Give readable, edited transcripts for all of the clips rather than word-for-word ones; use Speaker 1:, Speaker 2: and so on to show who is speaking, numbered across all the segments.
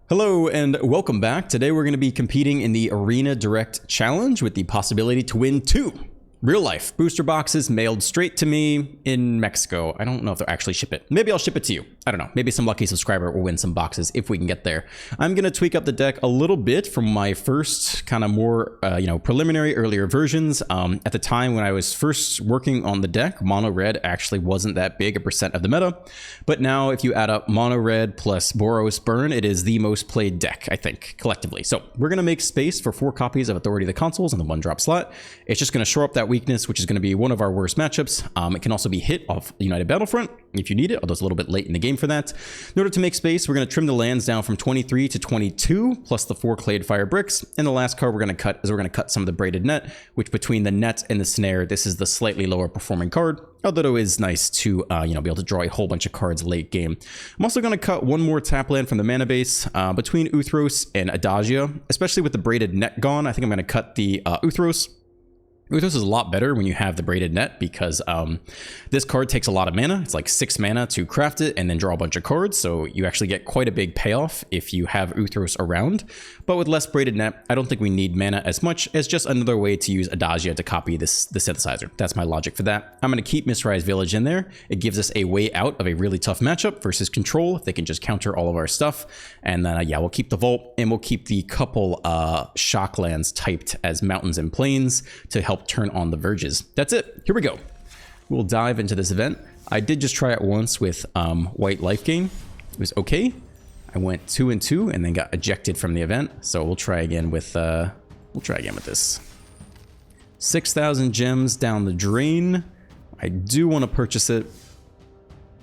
Speaker 1: Hello and welcome back. Today we're going to be competing in the Arena Direct Challenge with the possibility to win 2 real-life booster boxes mailed straight to me in Mexico. I don't know if they'll actually ship it. Maybe I'll ship it to you. I don't know. Maybe some lucky subscriber will win some boxes if we can get there. I'm going to tweak up the deck a little bit from my first kind of more, preliminary earlier versions. At the time when I was first working on the deck, mono red actually wasn't that big a percent of the meta. But now if you add up mono red plus Boros Burn, it is the most played deck, I think, collectively. So we're going to make space for 4 copies of Authority of the Consuls in the 1-drop slot. It's just going to shore up that weakness, which is going to be one of our worst matchups. It can also be hit off United Battlefront if you need it, although it's a little bit late in the game for that. In order to make space, we're going to trim the lands down from 23 to 22, plus the 4 Clade Fire bricks. And the last card we're going to cut is we're going to cut some of the Braided Net, which between the net and the snare, this is the slightly lower performing card, although it is nice to, be able to draw a whole bunch of cards late game. I'm also going to cut one more tap land from the mana base between Uthros and Adagia, especially with the Braided Net gone. I think I'm going to cut the Uthros. Uthros is a lot better when you have the Braided Net because this card takes a lot of mana. It's like 6 mana to craft it and then draw a bunch of cards. So you actually get quite a big payoff if you have Uthros around. But with less Braided Net, I don't think we need mana as much as just another way to use Adagia to copy the synthesizer. That's my logic for that. I'm going to keep Mistrized Village in there. It gives us a way out of a really tough matchup versus Control if they can just counter all of our stuff. And then, we'll keep the Vault and we'll keep the couple shock lands typed as Mountains and Plains to help turn on the Verges. That's it. Here we go. We'll dive into this event. I did just try it once with white life gain. It was okay. I went 2-2 and then got ejected from the event. So we'll try again with this. 6,000 gems down the drain. I do want to purchase it.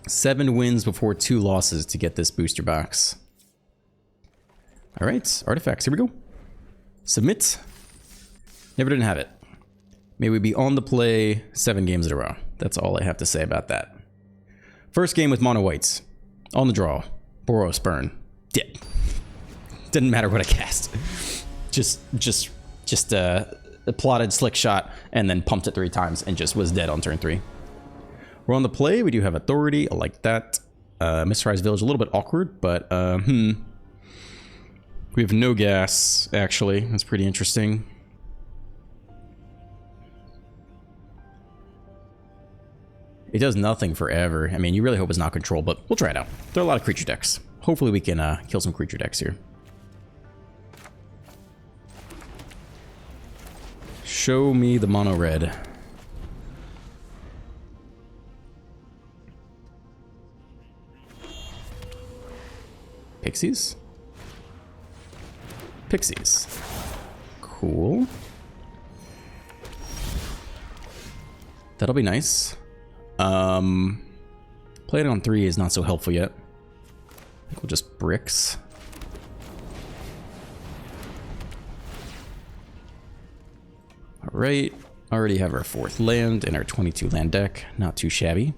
Speaker 1: 7 wins before 2 losses to get this booster box. All right, artifacts. Here we go. Submit. Never didn't have it. May we be on the play 7 games in a row. That's all I have to say about that. First game with mono whites. On the draw. Boros Burn. Dead. Didn't matter what I cast. Just plotted slick shot and then pumped it 3 times and just was dead on turn 3. We're on the play. We do have Authority. I like that. Mistrized Village, a little bit awkward, but we have no gas, actually. That's pretty interesting. It does nothing forever. I mean, you really hope it's not Control, but we'll try it out. There are a lot of creature decks. Hopefully we can kill some creature decks here. Show me the mono red. Pixies? Pixies. Cool. That'll be nice. Playing on 3 is not so helpful yet. I think we'll just bricks. Alright, already have our 4th land in our 22 land deck. Not too shabby.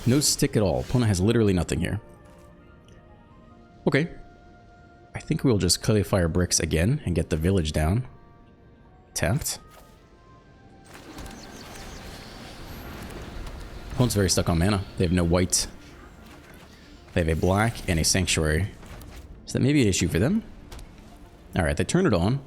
Speaker 1: No stick at all. Opponent has literally nothing here. Okay. I think we'll just Clay Fire bricks again and get the village down. Tapped. Opponent's very stuck on mana. They have no white. They have a black and a sanctuary. So that may be an issue for them. Alright, they turn it on.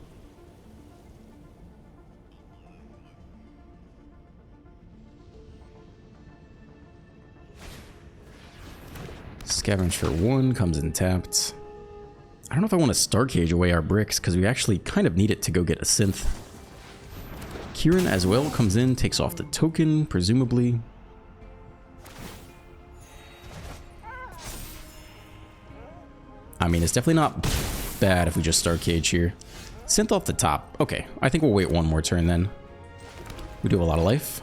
Speaker 1: Scavenge for 1 comes in tapped. I don't know if I want to Starcage away our bricks because we actually kind of need it to go get a synth. Kieran as well comes in, takes off the token, presumably. I mean, it's definitely not bad if we just Starcage here. Synth off the top. Okay, I think we'll wait 1 more turn then. We do have a lot of life.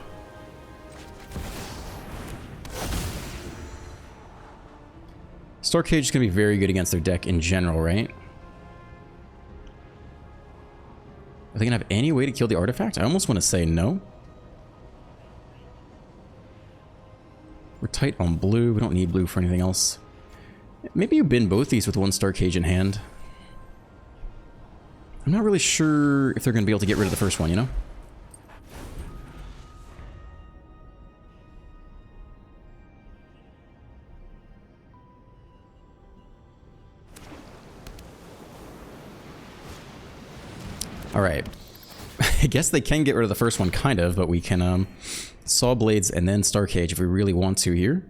Speaker 1: Starcage is going to be very good against their deck in general, right? Are they going to have any way to kill the artifact? I almost want to say no. We're tight on blue. We don't need blue for anything else. Maybe you bin both these with 1 Starcage in hand. I'm not really sure if they're going to be able to get rid of the first one, you know? All right. I guess they can get rid of the first one, kind of, but we can Saw Blades and then Star Cage if we really want to here.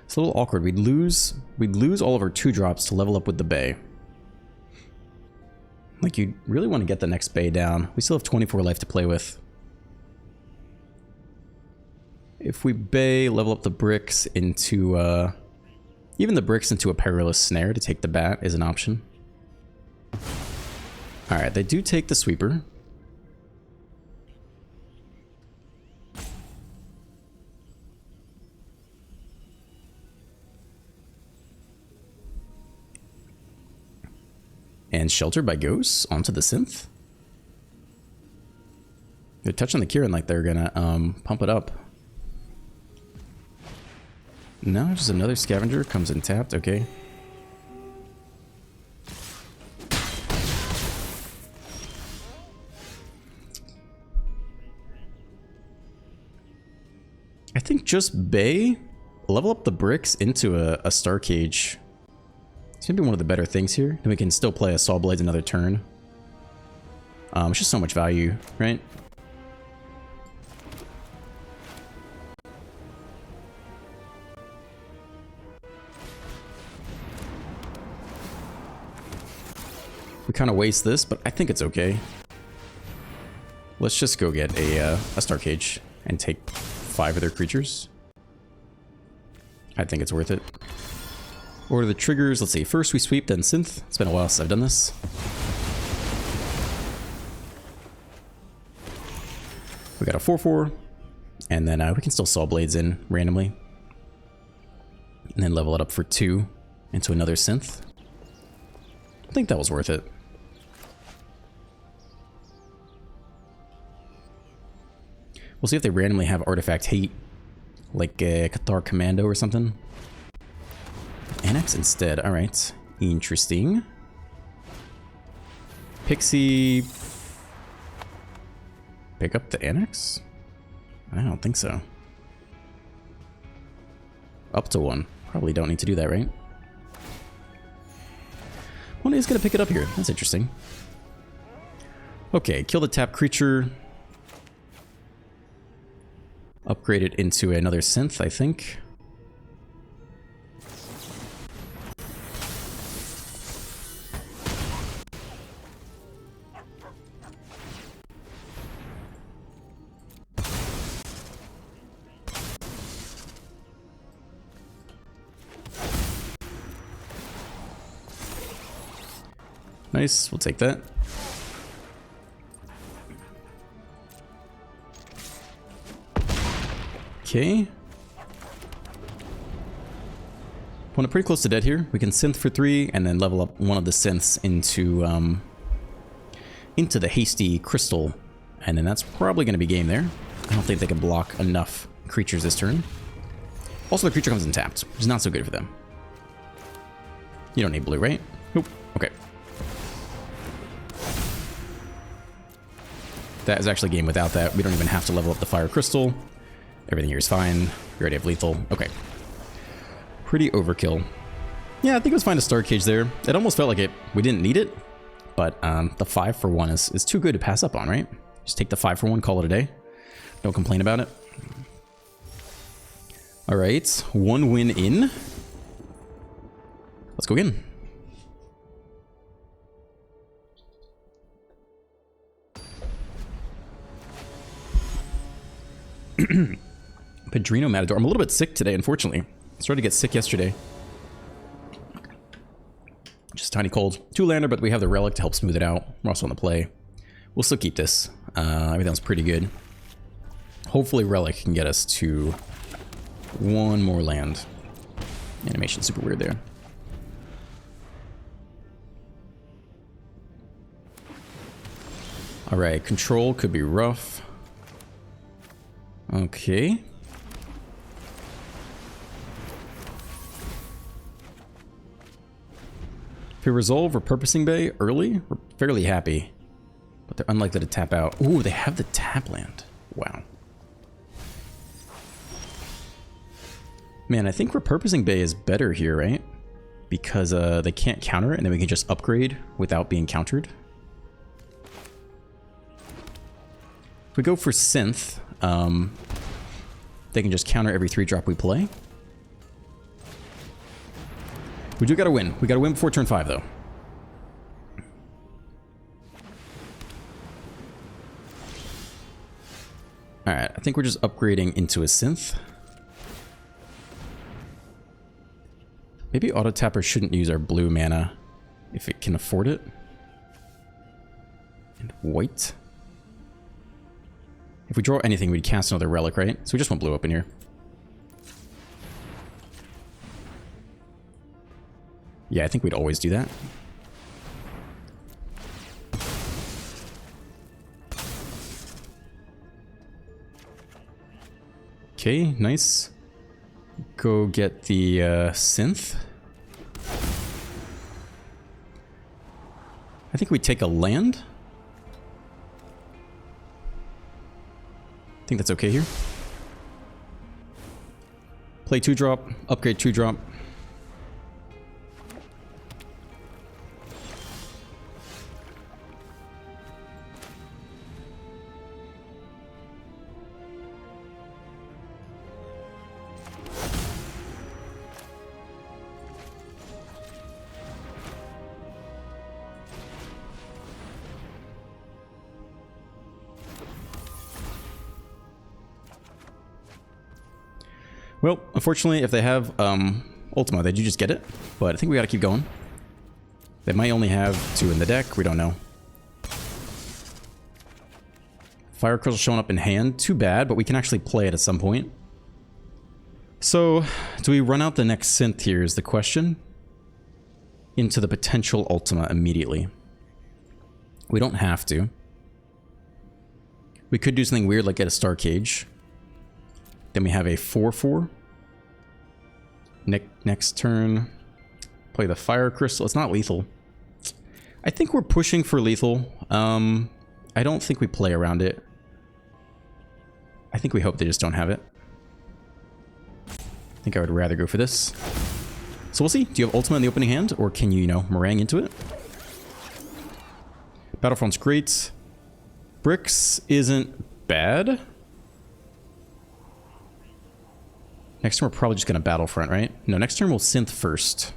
Speaker 1: It's a little awkward. We'd lose all of our 2-drops to level up with the Bay. Like, you really want to get the next Bay down. We still have 24 life to play with. If we Bay, level up the bricks into, even the bricks into a Perilous Snare to take the bat is an option. Alright, they do take the Sweeper. And Sheltered by Ghosts onto the Synth. They're touching the Kieran like they're gonna pump it up. No, just another Scavenger comes in tapped, okay. I think just Bay, level up the bricks into a Star Cage. It's gonna be one of the better things here. Then we can still play a Saw Blades another turn. It's just so much value, right? We kind of waste this, but I think it's okay. Let's just go get a Star Cage and take 5 of their creatures. I think it's worth it. Order the triggers. Let's see. First we sweep, then synth. It's been a while since I've done this. We got a 4/4, and then we can still Saw Blades in randomly, and then level it up for 2 into another synth. I think that was worth it. We'll see if they randomly have Artifact Hate, like Cathar Commando or something. Annex instead. Alright. Interesting. Pixie. Pick up the Annex? I don't think so. Up to 1. Probably don't need to do that, right? One is going to pick it up here. That's interesting. Okay, kill the tap creature. Upgrade it into another synth, I think. Nice, we'll take that. Okay. Opponent pretty close to dead here. We can synth for 3 and then level up one of the synths into the hasty crystal. And then that's probably going to be game there. I don't think they can block enough creatures this turn. Also, the creature comes in tapped, which is not so good for them. You don't need blue, right? Nope. Okay. That is actually game without that. We don't even have to level up the fire crystal. Everything here is fine. We already have lethal. Okay. Pretty overkill. Yeah, I think it was fine to Star Cage there. It almost felt like we didn't need it, but the 5/1 is too good to pass up on, right? Just take the 5/1, call it a day. Don't complain about it. All right, 1 win in. Let's go again. Padrino Matador. I'm a little bit sick today, unfortunately. I started to get sick yesterday. Just a tiny cold. 2-lander, but we have the Relic to help smooth it out. We're also on the play. We'll still keep this. Everything's pretty good. Hopefully Relic can get us to 1 more land. Animation super weird there. Alright, control could be rough. Okay. If we resolve Repurposing Bay early, we're fairly happy. But they're unlikely to tap out. Ooh, they have the tap land. Wow. Man, I think Repurposing Bay is better here, right? Because they can't counter it, and then we can just upgrade without being countered. If we go for Synth, they can just counter every 3-drop we play. We do gotta win. We gotta win before turn 5, though. Alright, I think we're just upgrading into a Synth. Maybe Auto Tapper shouldn't use our blue mana if it can afford it. And white. If we draw anything, we'd cast another Relic, right? So we just want blue up in here. Yeah, I think we'd always do that. Okay, nice. Go get the Synth. I think we take a land. I think that's okay here. Play 2-drop, upgrade 2-drop. Well, unfortunately, if they have Ultima, they do just get it. But I think we gotta keep going. They might only have 2 in the deck. We don't know. Fire Crystal showing up in hand. Too bad, but we can actually play it at some point. So, do we run out the next Synth here is the question. Into the potential Ultima immediately. We don't have to. We could do something weird like get a Star Cage. Then we have a 4/4. Next turn, play the Fire Crystal. It's not lethal. I think we're pushing for lethal. I don't think we play around it. I think we hope they just don't have it. I think I would rather go for this. So we'll see. Do you have Ultima in the opening hand, or can you, meringue into it? Battlefront's great. Bricks isn't bad. Next turn, we're probably just going to Battlefront, right? No, next turn we'll Synth first.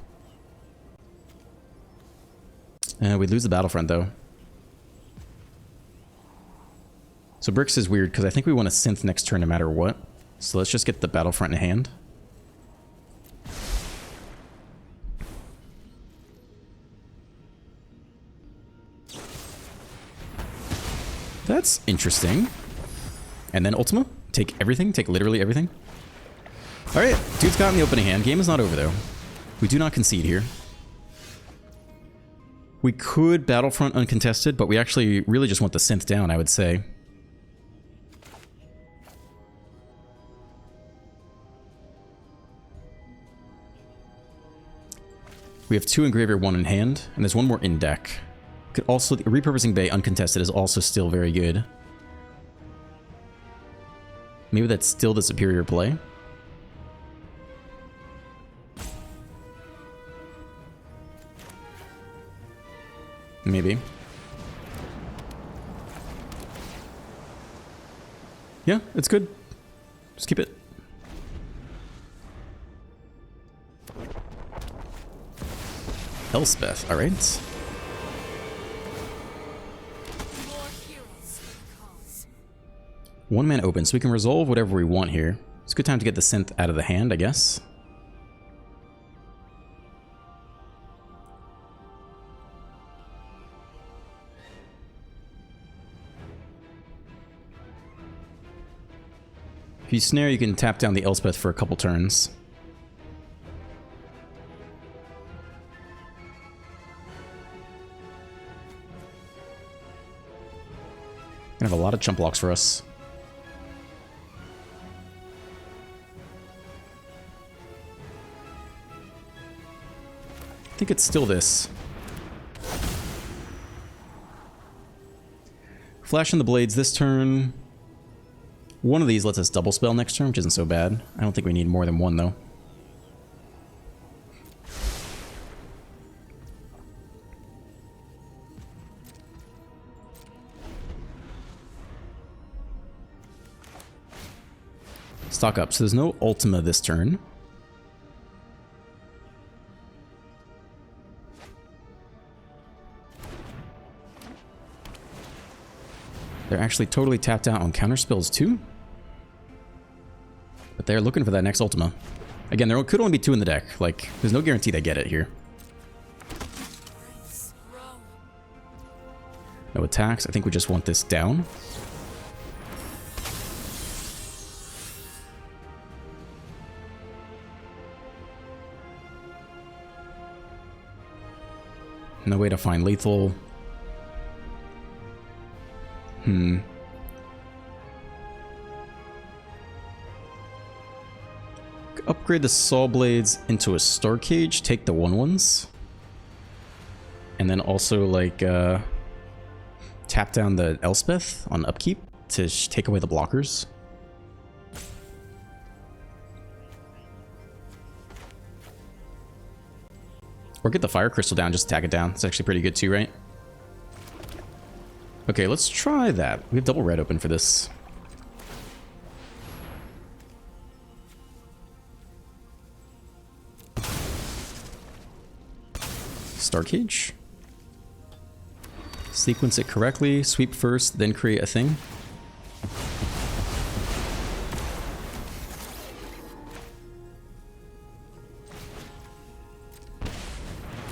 Speaker 1: We'd lose the Battlefront, though. So Bricks is weird, because I think we want to Synth next turn no matter what. So let's just get the Battlefront in hand. That's interesting. And then Ultima? Take everything? Take literally everything? Alright, dude's got in the opening hand. Game is not over, though. We do not concede here. We could Battlefront uncontested, but we actually really just want the Synth down, I would say. We have 2 Engraver, 1 in hand, and there's 1 more in deck. Could also, Repurposing Bay uncontested is also still very good. Maybe that's still the superior play. Maybe. Yeah, it's good. Just keep it. Elspeth, alright. One man open, so we can resolve whatever we want here. It's a good time to get the Synth out of the hand, I guess. If you snare, you can tap down the Elspeth for a couple turns. Gonna have a lot of chump blocks for us. I think it's still this. Flashing the blades this turn. One of these lets us double spell next turn, which isn't so bad. I don't think we need more than one, though. Stock up. So there's no Ultima this turn. They're actually totally tapped out on counter spells too. But they're looking for that next Ultima. Again, there could only be 2 in the deck. Like, there's no guarantee they get it here. No attacks. I think we just want this down. No way to find lethal. Upgrade the Saw Blades into a Star Cage, take the 1/1s. And then also, like, tap down the Elspeth on upkeep to take away the blockers. Or get the Fire Crystal down, just tag it down. It's actually pretty good too, right? Okay, let's try that. We have double red open for this. Star Cage. Sequence it correctly. Sweep first, then create a thing.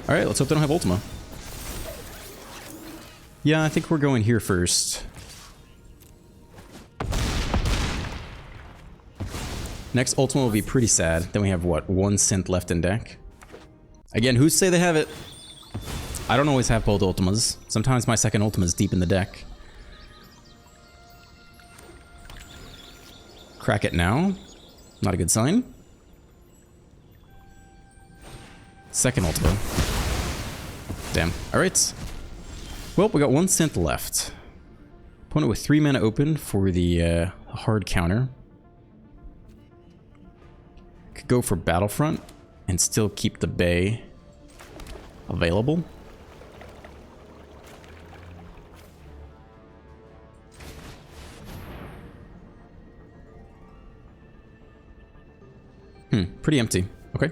Speaker 1: Alright, let's hope they don't have Ultima. Yeah, I think we're going here first. Next Ultima will be pretty sad. Then we have, what, 1 synth left in deck? Again, who's say they have it? I don't always have both Ultimas. Sometimes my second Ultima is deep in the deck. Crack it now. Not a good sign. Second Ultima. Damn. Alright. Well, we got 1 synth left. Opponent with 3 mana open for the hard counter. Could go for Battlefront and still keep the Bay available. Pretty empty. Okay.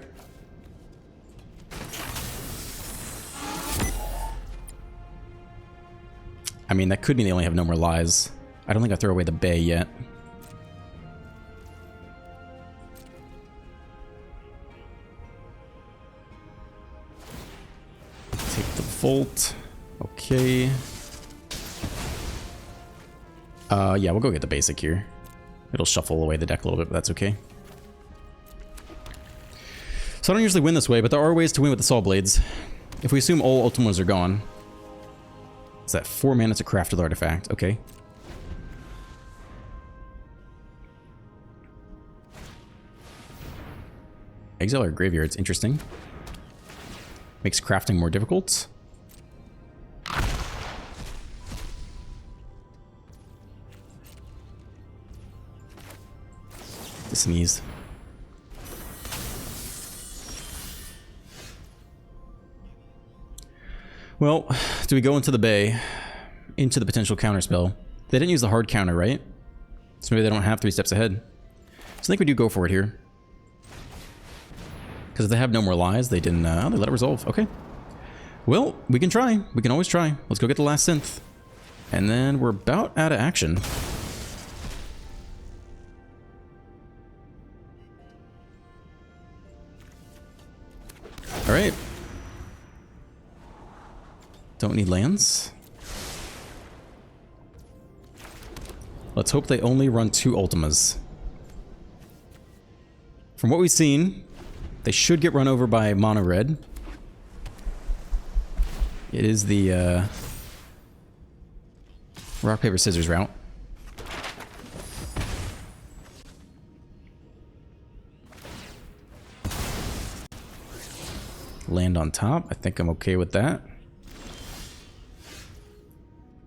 Speaker 1: I mean, that could mean they only have no more lies. I don't think I throw away the Bay yet. Take the Volt. Okay. Yeah, we'll go get the basic here. It'll shuffle away the deck a little bit, but that's okay. So I don't usually win this way, but there are ways to win with the Saw Blades. If we assume all Ultimas are gone. Is that 4 mana to craft with artifact? Okay. Exile our graveyards, interesting. Makes crafting more difficult. To sneeze. Well, do we go into the Bay? Into the potential counterspell? They didn't use the hard counter, right? So maybe they don't have 3 steps ahead. So I think we do go for it here. Because if they have no more lies, they didn't... they let it resolve. Okay. Well, we can try. We can always try. Let's go get the last synth. And then we're about out of action. Alright. Don't need lands. Let's hope they only run 2 Ultimas. From what we've seen, they should get run over by mono red. It is the rock, paper, scissors route. Land on top. I think I'm okay with that.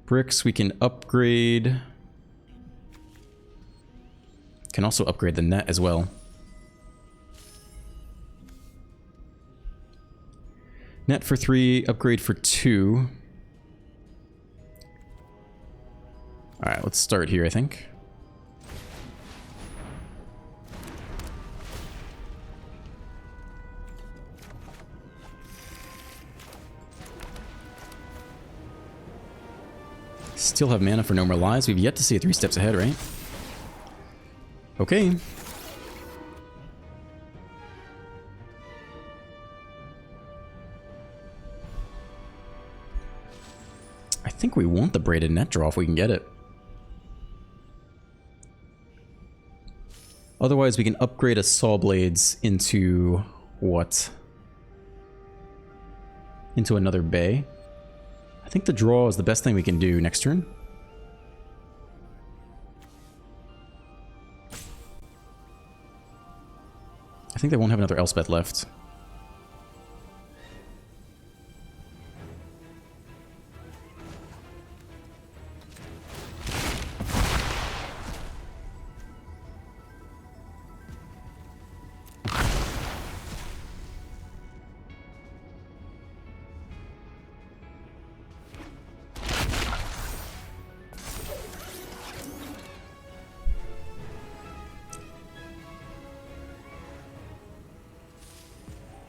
Speaker 1: Bricks we can upgrade. Can also upgrade the net as well. Net for 3, upgrade for 2. Alright, let's start here, I think. Still have mana for no more lives. We've yet to see it 3 steps ahead, right? Okay. I think we want the braided net draw if we can get it. Otherwise, we can upgrade a saw blades into what? Into another bay. I think the draw is the best thing we can do next turn. I think they won't have another Elspeth left.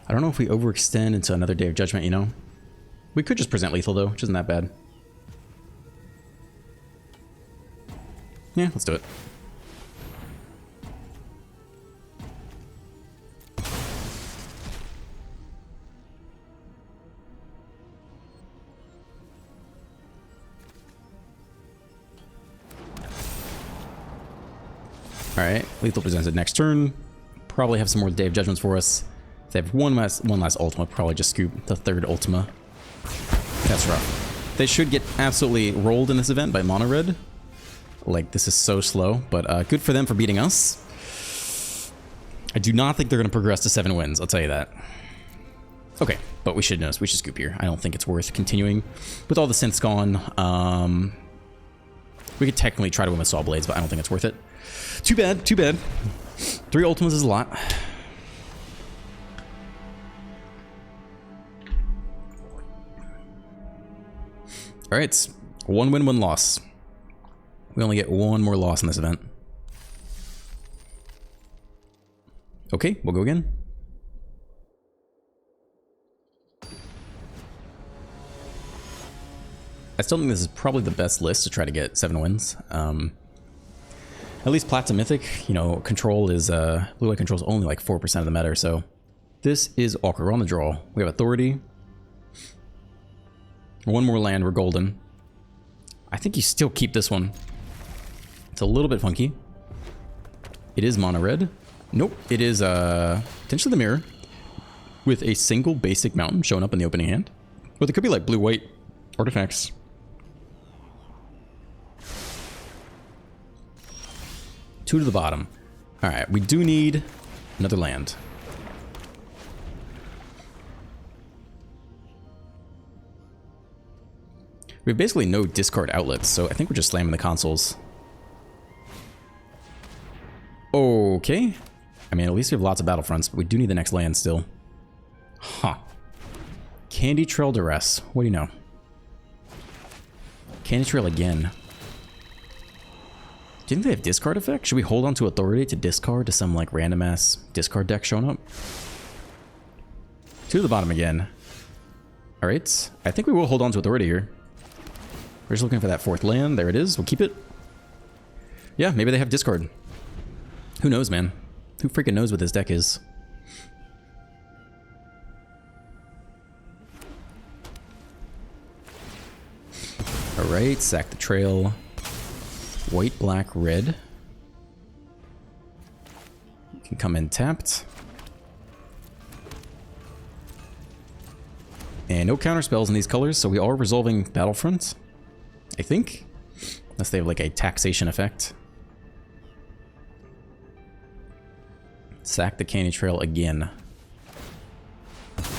Speaker 1: I don't know if we overextend into another Day of Judgment, you know? We could just present lethal, though, which isn't that bad. Yeah, let's do it. Alright, lethal presents it next turn. Probably have some more Day of Judgments for us. If they have one last Ultima, probably just scoop the 3rd Ultima. That's rough. They should get absolutely rolled in this event by Mono Red. Like, this is so slow, but good for them for beating us. I do not think they're going to progress to 7 wins, I'll tell you that. Okay, but we should know, we should scoop here. I don't think it's worth continuing. With all the synths gone, we could technically try to win with Saw Blades, but I don't think it's worth it. Too bad, too bad. 3 Ultimas is a lot. Alright, 1 win, 1 loss. We only get 1 more loss in this event. Okay, we'll go again. I still think this is probably the best list to try to get 7 wins. At least Plat to Mythic, you know, control is, blue-white control is only like 4% of the meta, so this is awkward. We're on the draw. We have Authority. 1 more land, we're golden. I think you still keep this one. It's a little bit funky. It is mono red. Nope, it is potentially the mirror with a single basic mountain showing up in the opening hand. But it could be like blue-white artifacts. Two to the bottom. Alright, we do need another land. We have basically no discard outlets, so I think we're just slamming the consoles. Okay. I mean, at least we have lots of battlefronts, but we do need the next land still. Huh. Candy Trail Duress. What do you know? Candy Trail again. Do you think they have discard effect? Should we hold on to Authority to discard to some like random ass discard deck showing up? To the bottom again. Alright. I think we will hold on to Authority here. We're just looking for that 4th land. There it is. We'll keep it. Yeah, maybe they have discard. Who knows, man? Who freaking knows what this deck is? Alright, sack the trail. White, black, red. You can come in tapped. And no counter spells in these colors, so we are resolving Battlefront. I think. Unless they have like a taxation effect. Sack the Candy Trail again.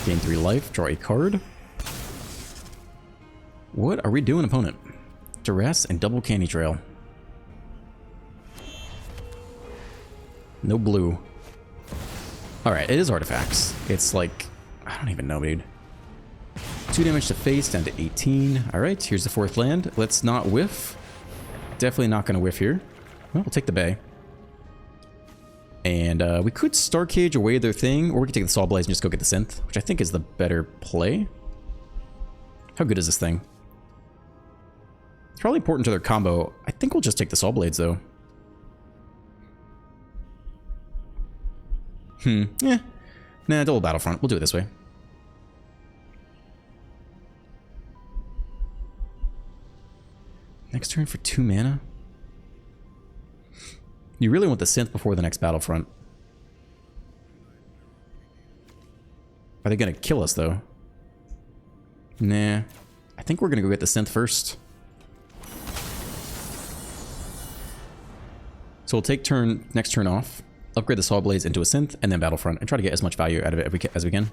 Speaker 1: Gain 3 life, draw a card. What are we doing, opponent? Duress and double Candy Trail. No blue. Alright, it is artifacts. It's like, I don't even know, dude. 2 damage to face, down to 18. Alright, here's the 4th land. Let's not whiff. Definitely not going to whiff here. Well, we'll take the bay. And we could Star Cage away their thing, or we could take the Saw Blaze and just go get the Synth, which I think is the better play. How good is this thing? It's probably important to their combo. I think we'll just take the Saw Blades, though. Yeah. Nah, double Battlefront. We'll do it this way. Next turn for 2 mana? You really want the Synth before the next Battlefront. Are they going to kill us, though? Nah. I think we're going to go get the Synth first. So we'll take next turn off, upgrade the Saw Blades into a Synth, and then Battlefront, and try to get as much value out of it as we can.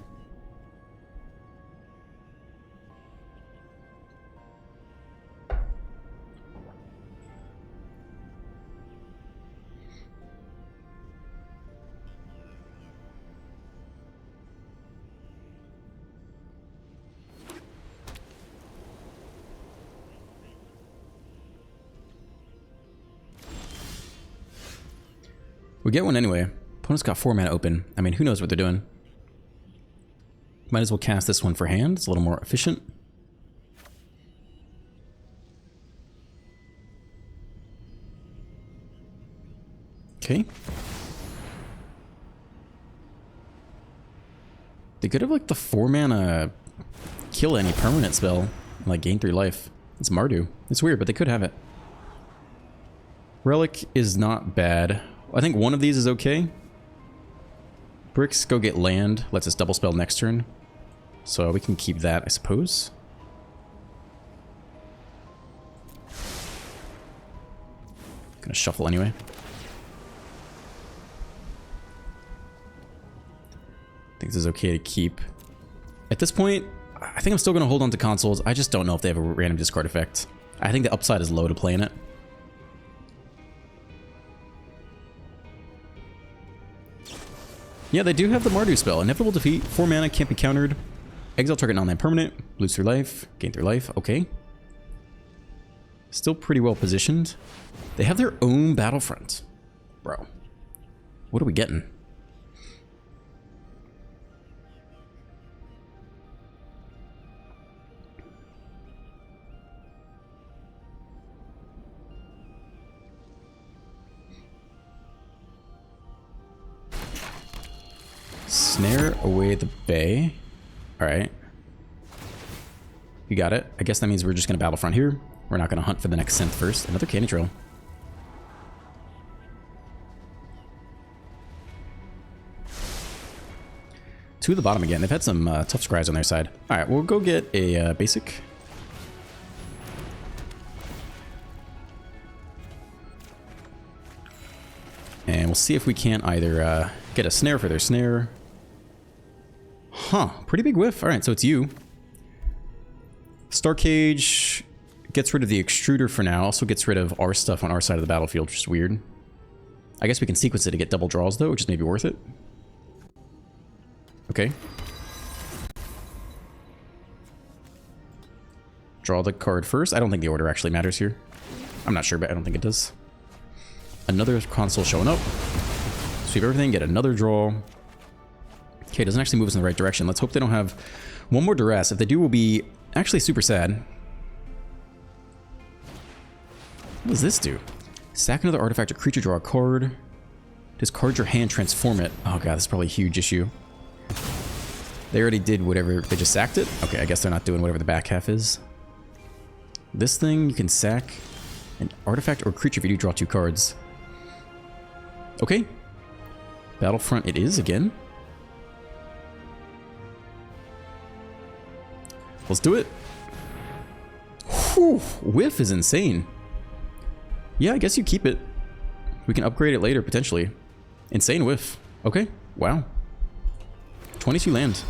Speaker 1: We get one anyway. Opponent's got 4 mana open. I mean, who knows what they're doing? Might as well cast this one for hand. It's a little more efficient. Okay. They could have like the 4 mana kill any permanent spell and like gain 3 life. It's Mardu. It's weird, but they could have it. Relic is not bad. I think one of these is okay. Bricks go get land, lets us double spell next turn. So we can keep that, I suppose. Gonna shuffle anyway. I think this is okay to keep. At this point, I think I'm still gonna hold on to consoles. I just don't know if they have a random discard effect. I think the upside is low to playing it. Yeah, they do have the Mardu spell. Inevitable defeat, 4 mana, can't be countered. Exile target non-land permanent, lose 3 life, gain 3 life, okay. Still pretty well positioned. They have their own Battlefront. Bro, what are we getting? Snare away the bay. Alright. You got it. I guess that means we're just going to Battlefront here. We're not going to hunt for the next Synth first. Another Candy Trail. Two at the bottom again. They've had some tough scries on their side. Alright, we'll go get a basic. And we'll see if we can't either get a snare for their snare. Huh, pretty big whiff. All right, so it's you. Star Cage gets rid of the extruder for now. Also gets rid of our stuff on our side of the battlefield, which is weird. I guess we can sequence it to get double draws, though, which is maybe worth it. Okay. Draw the card first. I don't think the order actually matters here. I'm not sure, but I don't think it does. Another console showing up. Sweep everything, get another draw. Okay, it doesn't actually move us in the right direction. Let's hope they don't have one more duress. If they do, we'll be actually super sad. What does this do? Sack another artifact or creature, draw a card. Discard your hand, transform it. Oh god, this is probably a huge issue. They already did whatever. They just sacked it? Okay, I guess they're not doing whatever the back half is. This thing, you can sack an artifact or creature if you do draw 2 cards. Okay. Battlefront it is again. Let's do it. Whew, whiff is insane. Yeah, I guess you keep it. We can upgrade it later, potentially. Insane whiff. Okay, wow. 22 land.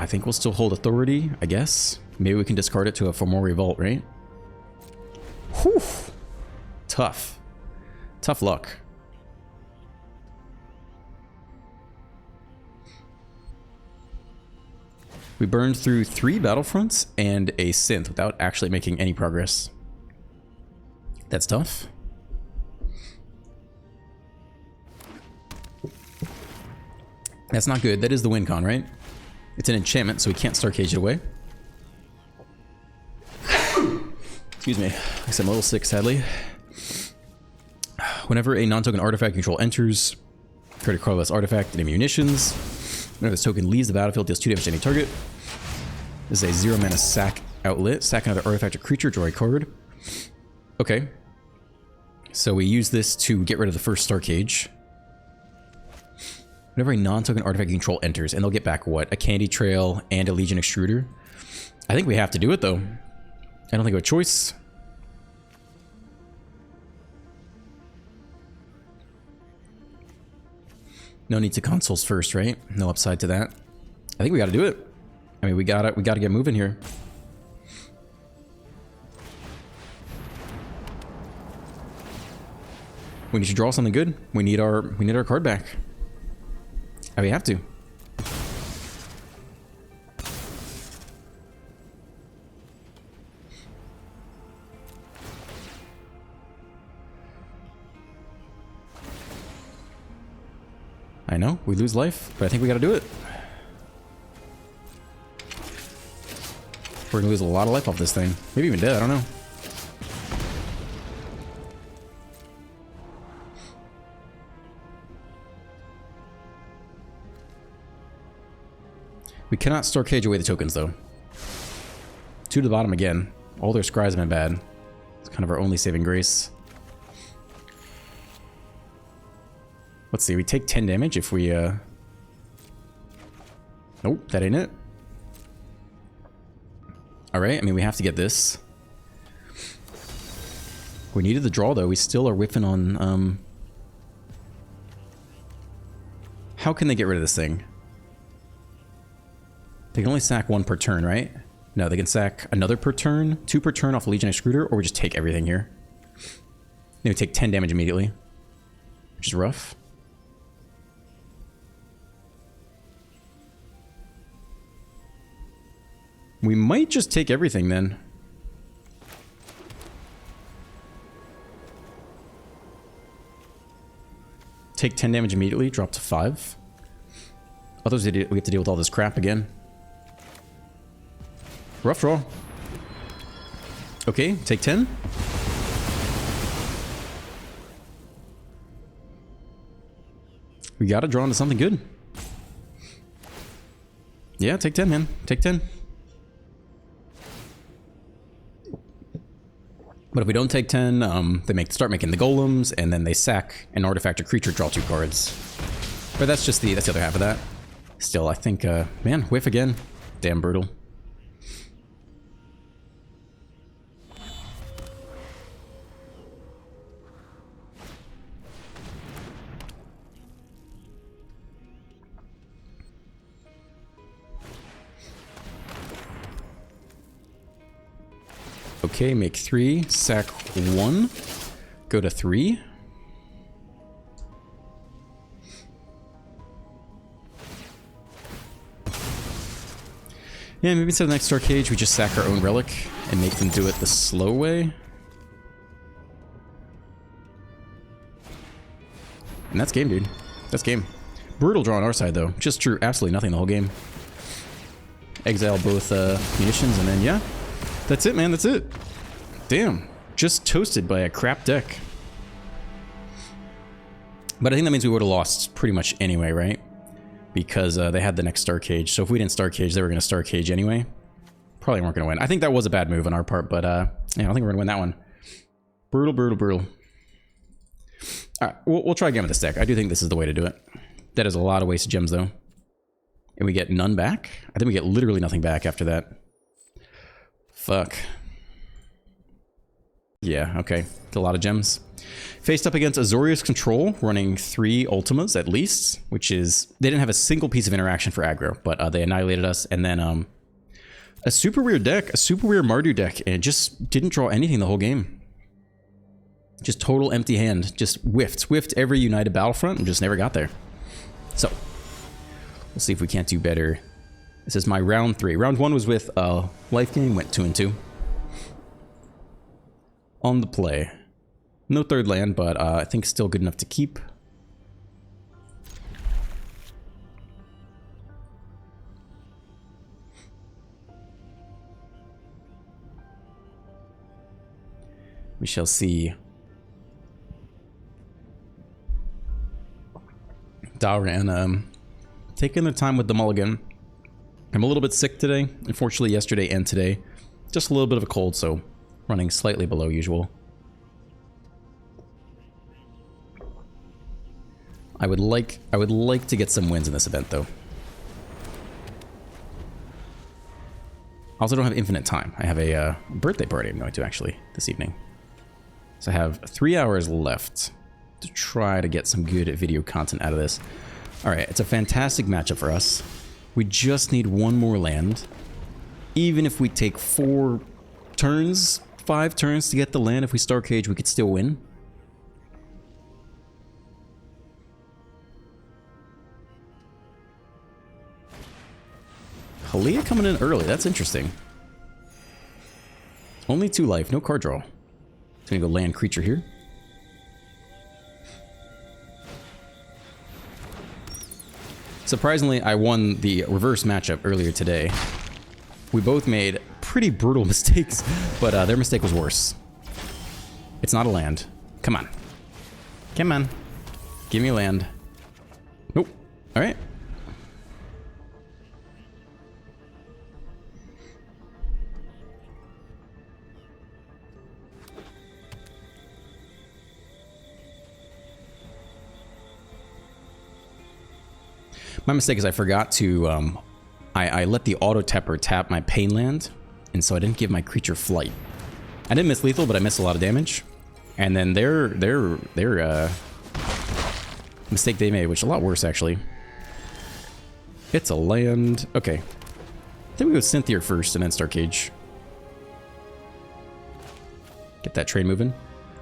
Speaker 1: I think we'll still hold authority, I guess. Maybe we can discard it to for more revolt, right? Whew. Tough. Tough luck. We burned through 3 battlefronts and a synth without actually making any progress. That's tough. That's not good. That is the win con, right? It's an enchantment, so we can't Star Cage it away. Excuse me. I guess I'm a little sick, sadly. Whenever a non-token artifact control enters, create a colorless artifact and munitions. Whenever this token leaves the battlefield, deals 2 damage to any target. This is a 0 mana sack outlet. Sack another artifact or creature, draw a card. Okay. So we use this to get rid of the first Star Cage. Whenever a non-token artifact control enters, and they'll get back what? A Candy Trail and a Legion Extruder? I think we have to do it, though. I don't think we have a choice. No need to consoles first, right? No upside to that. I think we got to do it. I mean, we gotta get moving here. We need to draw something good. We need our card back. And we have to. I know, we lose life, but I think we gotta do it. We're gonna lose a lot of life off this thing. Maybe even dead, I don't know. We cannot Star Cage away the tokens, though. 2 to the bottom again. All their scries have been bad. It's kind of our only saving grace. Let's see, we take 10 damage if we, Nope, that ain't it. Alright, I mean, we have to get this. We needed the draw, though. We still are whiffing on, How can they get rid of this thing? They can only sack 1 per turn, right? No, they can sack another per turn, 2 per turn off Legion Extruder, or we just take everything here. Then we take 10 damage immediately, which is rough. We might just take everything then. Take 10 damage immediately, drop to 5. Otherwise, we have to deal with all this crap again. Rough draw. Okay, take 10. We gotta draw into something good. Yeah, take 10, man. Take 10. But if we don't take 10, they start making the golems, and then they sack an artifact or creature, draw 2 cards. But that's just that's the other half of that. Still, I think, man, whiff again. Damn brutal. Okay, make 3, sack 1, go to 3. Yeah, maybe instead of the next Star Cage, we just sack our own relic and make them do it the slow way. And that's game, dude. That's game. Brutal draw on our side, though. Just drew absolutely nothing the whole game. Exile both munitions, and then, yeah. That's it, man. That's it. Damn. Just toasted by a crap deck. But I think that means we would have lost pretty much anyway, right? Because they had the next Star Cage. So if we didn't Star Cage, they were going to Star Cage anyway. Probably weren't going to win. I think that was a bad move on our part, but yeah, I don't think we're going to win that one. Brutal, brutal, brutal. All right, we'll try again with this deck. I do think this is the way to do it. That is a lot of wasted gems, though. And we get none back? I think we get literally nothing back after that. Fuck. Yeah, okay. A lot of gems. Faced up against Azorius Control, running 3 Ultimas at least, which is... They didn't have a single piece of interaction for aggro, but they annihilated us. And then a super weird deck, a super weird Mardu deck, and it just didn't draw anything the whole game. Just total empty hand. Just whiffed every United Battlefront and just never got there. So, we'll see if we can't do better. This is my round 3. Round 1 was with Life Game, went 2-2. On the play. No third land, but I think still good enough to keep. We shall see. Daran taking their time with the mulligan. I'm a little bit sick today, unfortunately yesterday and today. Just a little bit of a cold, so running slightly below usual. I would like to get some wins in this event though. I also don't have infinite time. I have a birthday party I'm going to actually this evening. So I have 3 hours left to try to get some good video content out of this. Alright, it's a fantastic matchup for us. We just need one more land. Even if we take 4 turns, 5 turns to get the land, if we Star Cage, we could still win. Halia coming in early, that's interesting. Only 2 life, no card draw. It's gonna go land creature here. Surprisingly, I won the reverse matchup earlier today. We both made pretty brutal mistakes, but their mistake was worse. It's not a land. Come on. Come on. Give me a land. Nope. Alright. My mistake is I forgot to, I let the auto tapper tap my pain land, and so I didn't give my creature flight. I didn't miss lethal, but I missed a lot of damage. And then their mistake they made, which is a lot worse actually. It's a land. Okay. I think we go Cynthia first and then Star Cage. Get that train moving.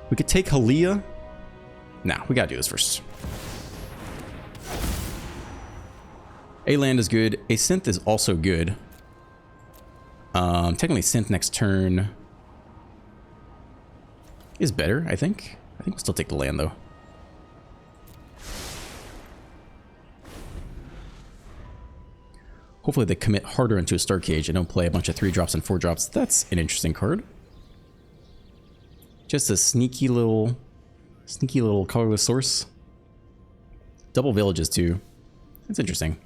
Speaker 1: We could take Halia. Nah, we gotta do this first. A land is good. A synth is also good. Technically synth next turn is better, I think. I think we'll still take the land though. Hopefully they commit harder into a Star Cage and don't play a bunch of 3-drops and 4-drops. That's an interesting card. Just a sneaky little colorless source. Double villages too. That's interesting.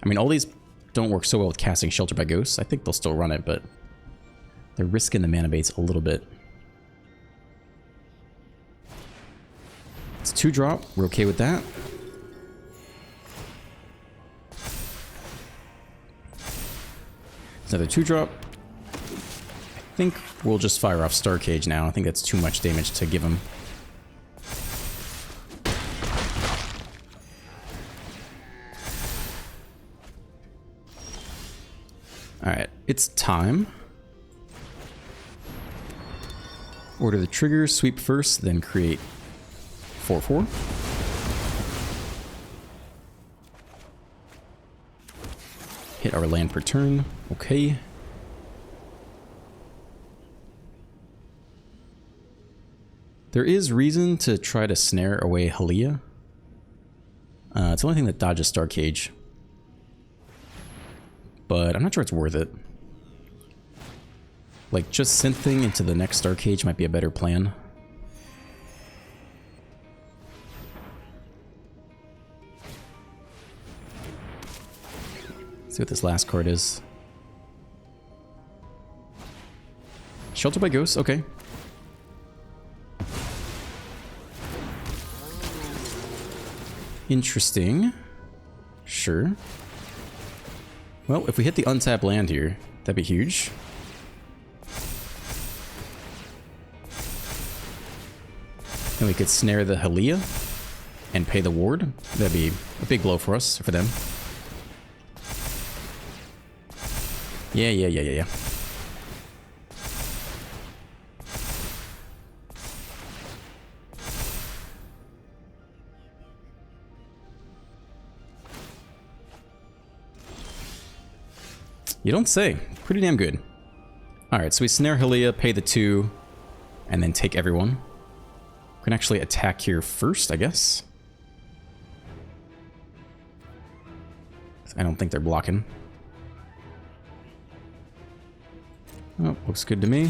Speaker 1: I mean, all these don't work so well with casting Shelter by Ghosts. I think they'll still run it, but they're risking the mana baits a little bit. It's 2-drop. We're okay with that. It's another 2-drop. I think we'll just fire off Star Cage now. I think that's too much damage to give him. Alright, it's time. Order the trigger, sweep first, then create 4/4. Hit our land per turn. Okay. There is reason to try to snare away Halia. It's the only thing that dodges Star Cage. But I'm not sure it's worth it. Like, just synthing into the next Star Cage might be a better plan. Let's see what this last card is. Shelter by Ghosts, okay. Interesting. Sure. Well, if we hit the untapped land here, that'd be huge. And we could snare the Halia and pay the ward. That'd be a big blow for us, for them. Yeah. You don't say. Pretty damn good. Alright, so we snare Halia, pay the 2, and then take everyone. We can actually attack here first, I guess. I don't think they're blocking. Oh, looks good to me.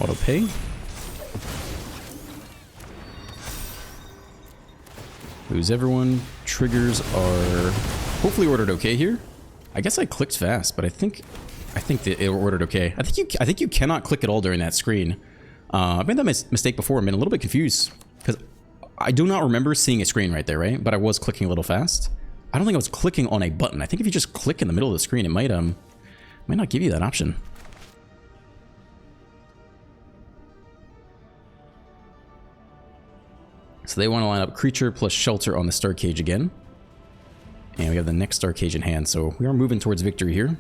Speaker 1: Auto pay. Lose everyone. Triggers are hopefully ordered okay here. I guess I clicked fast, but I think they were ordered okay. I think you cannot click at all during that screen. I made that mistake before. I've been a little bit confused because I do not remember seeing a screen right there, right? But I was clicking a little fast. I don't think I was clicking on a button. I think if you just click in the middle of the screen, it might not give you that option. So they want to line up creature plus shelter on the Star Cage again. And we have the next Star Cage in hand, so we are moving towards victory here.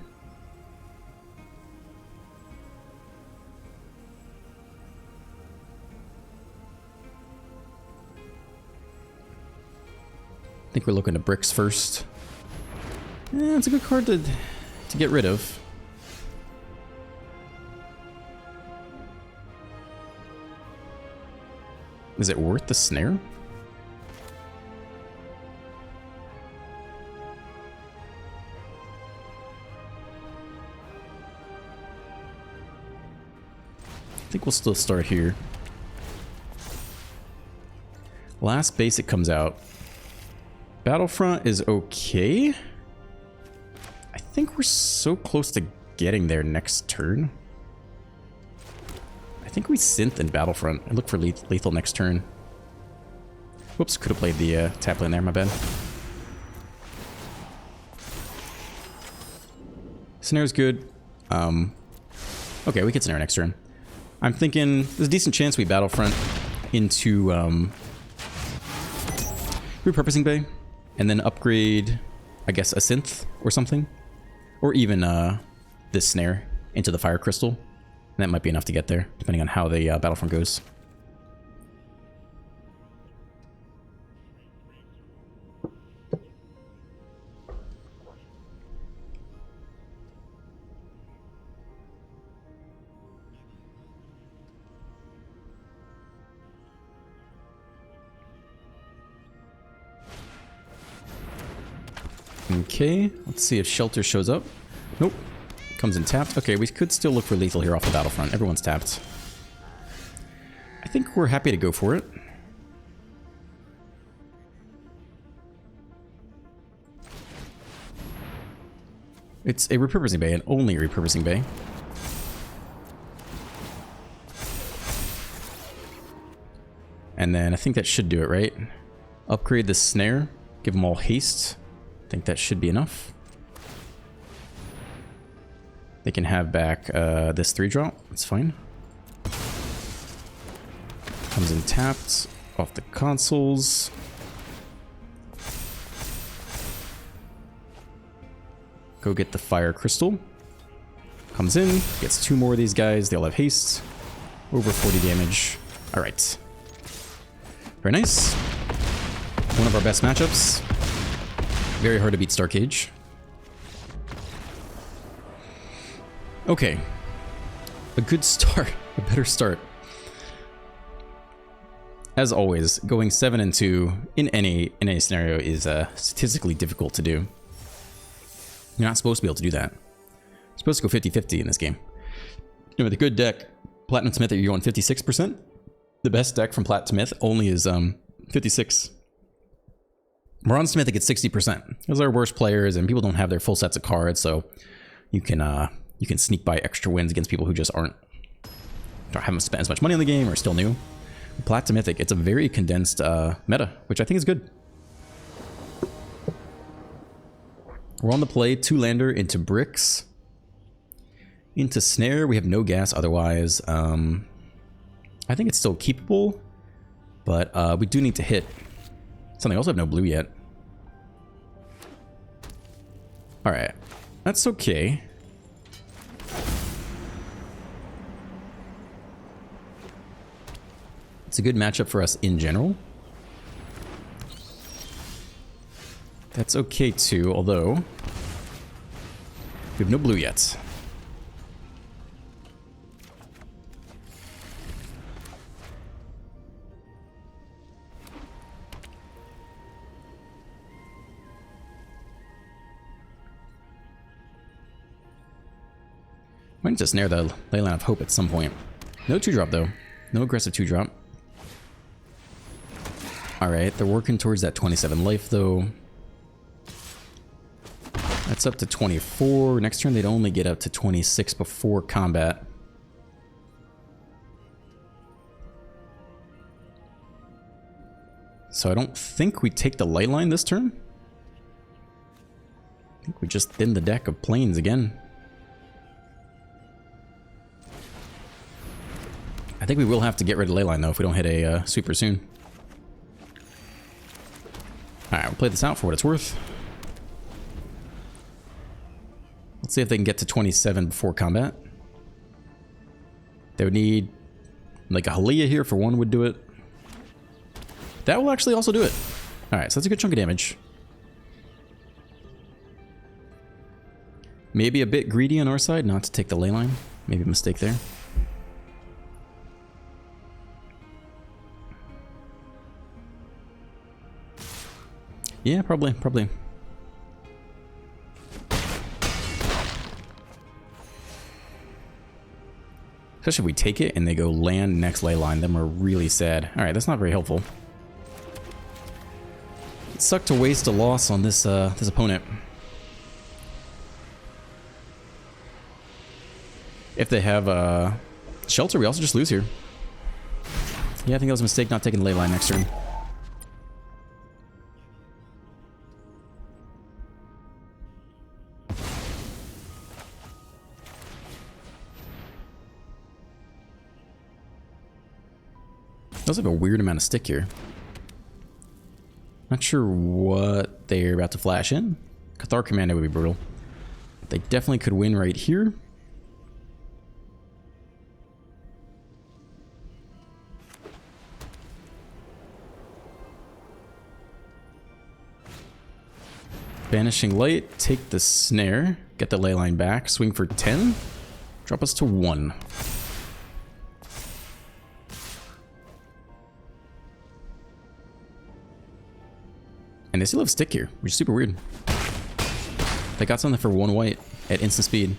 Speaker 1: I think we're looking to bricks first. It's a good card to get rid of. Is it worth the snare? I think we'll still start here. Last basic comes out. Battlefront is okay. I think we're so close to getting there next turn. I think we synth in Battlefront. I look for lethal next turn. Whoops, could have played the tap lane there, my bad. Snare's good. Okay, we could snare next turn. I'm thinking there's a decent chance we Battlefront into repurposing bay and then upgrade, I guess, a synth or something. Or even this snare into the fire crystal. And that might be enough to get there, depending on how the Battlefront goes. Okay, let's see if Shelter shows up. Nope. Comes in tapped. Okay, we could still look for lethal here off the Battlefront. Everyone's tapped. I think we're happy to go for it. It's a repurposing bay, and only a repurposing bay. And then I think that should do it, right? Upgrade the snare. Give them all haste. I think that should be enough. They can have back this 3-drop. That's fine. Comes in tapped. Off the consoles. Go get the fire crystal. Comes in. Gets 2 more of these guys. They all have haste. Over 40 damage. Alright. Very nice. One of our best matchups. Very hard to beat Star Cage. Okay. A good start. A better start. As always, going 7-2 in any scenario is statistically difficult to do. You're not supposed to be able to do that. You're supposed to go 50-50 in this game. You know, with a good deck, Platinum to Myth, you're going 56%. The best deck from Plat to Myth only is 56. Bronze to Mythic it's 60%. Those are worst players, and people don't have their full sets of cards, so you can sneak by extra wins against people who just don't haven't spent as much money on the game or still new. Plat to Mythic. It's a very condensed meta, which I think is good. We're on the play. 2-lander into Bricks. Into Snare. We have no gas otherwise. I think it's still keepable, but we do need to hit something. I also have no blue yet. Alright. That's okay. It's a good matchup for us in general. That's okay too, although we have no blue yet. Might need to snare the Leyline of Hope at some point. No 2-drop though. No aggressive 2-drop. Alright, they're working towards that 27 life though. That's up to 24. Next turn they'd only get up to 26 before combat. So I don't think we take the light line this turn. I think we just thin the deck of planes again. I think we will have to get rid of Leyline though if we don't hit a super soon. Alright, we'll play this out for what it's worth. Let's see if they can get to 27 before combat. They would need like a Halia here for one would do it. That will actually also do it. Alright, so that's a good chunk of damage. Maybe a bit greedy on our side not to take the Leyline. Maybe a mistake there. Yeah, probably. Especially if we take it and they go land next Leyline, then we're really sad. Alright, that's not very helpful. It sucked to waste a loss on this this opponent. If they have Shelter, we also just lose here. Yeah, I think that was a mistake not taking the Leyline next turn. Does have a weird amount of stick here. Not sure what they're about to flash in. Cathar Commando would be brutal. They definitely could win right here. Banishing Light, take the Snare, get the Leyline back, swing for 10, drop us to 1. And they still have stick here, which is super weird. They got something for 1 white at instant speed.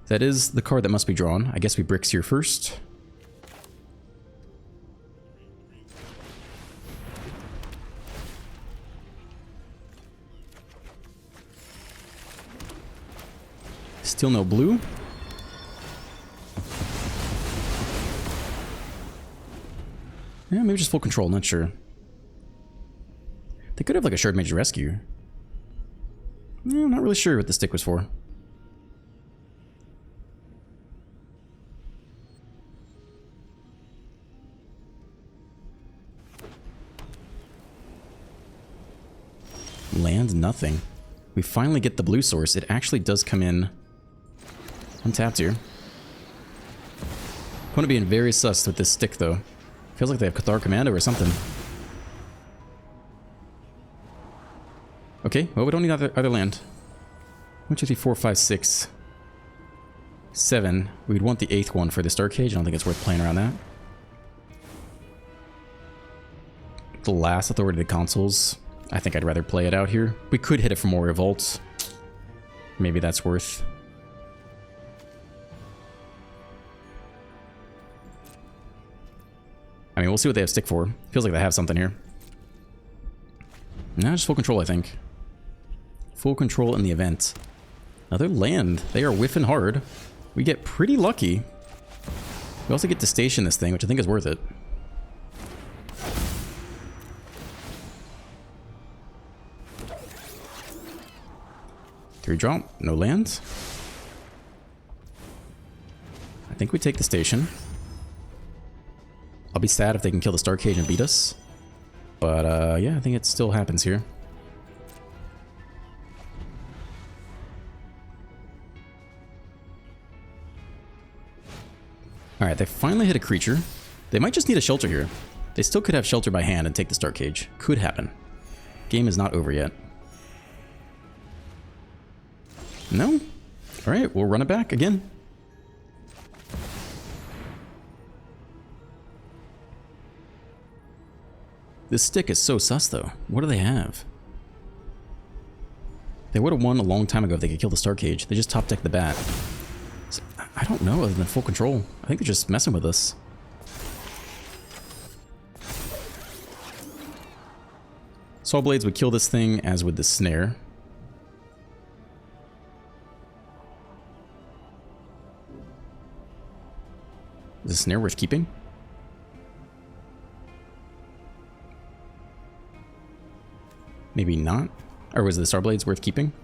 Speaker 1: That is the card that must be drawn. I guess we Bricks here first. Still no blue. Yeah, maybe just full control, not sure. They could have like a Shard Mage Rescue. I'm not really sure what the stick was for. Land nothing. We finally get the blue source. It actually does come in untapped here. I'm going to be very sus with this stick though. Feels like they have Cathar Commando or something. Okay, well, we don't need other land. 1, 2, 3, 4, 5, 6, 7. We'd want the 8th one for the Star Cage. I don't think it's worth playing around that. The last Authority of the Consoles. I think I'd rather play it out here. We could hit it for more Revolts. Maybe that's worth. I mean, we'll see what they have stick for. Feels like they have something here. No, just full control, I think. Full control in the event. Another land. They are whiffing hard. We get pretty lucky. We also get to station this thing, which I think is worth it. 3-drop, no land. I think we take the station. I'll be sad if they can kill the Star Cage and beat us. But yeah, I think it still happens here. Alright, they finally hit a creature. They might just need a shelter here. They still could have shelter by hand and take the Star Cage. Could happen. Game is not over yet. No? Alright, we'll run it back again. This stick is so sus though. What do they have? They would have won a long time ago if they could kill the Star Cage. They just top deck the bat. So, I don't know other than full control. I think they're just messing with us. Saw Blades would kill this thing, as would the snare. Is the snare worth keeping? Maybe not. Or was the Star Blades worth keeping?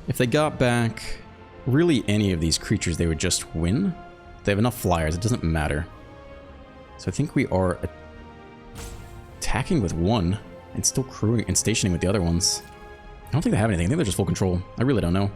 Speaker 1: If they got back really any of these creatures, they would just win. They have enough flyers, it doesn't matter. So I think we are attacking with one and still crewing and stationing with the other ones. I don't think they have anything. I think they're just full control. I really don't know.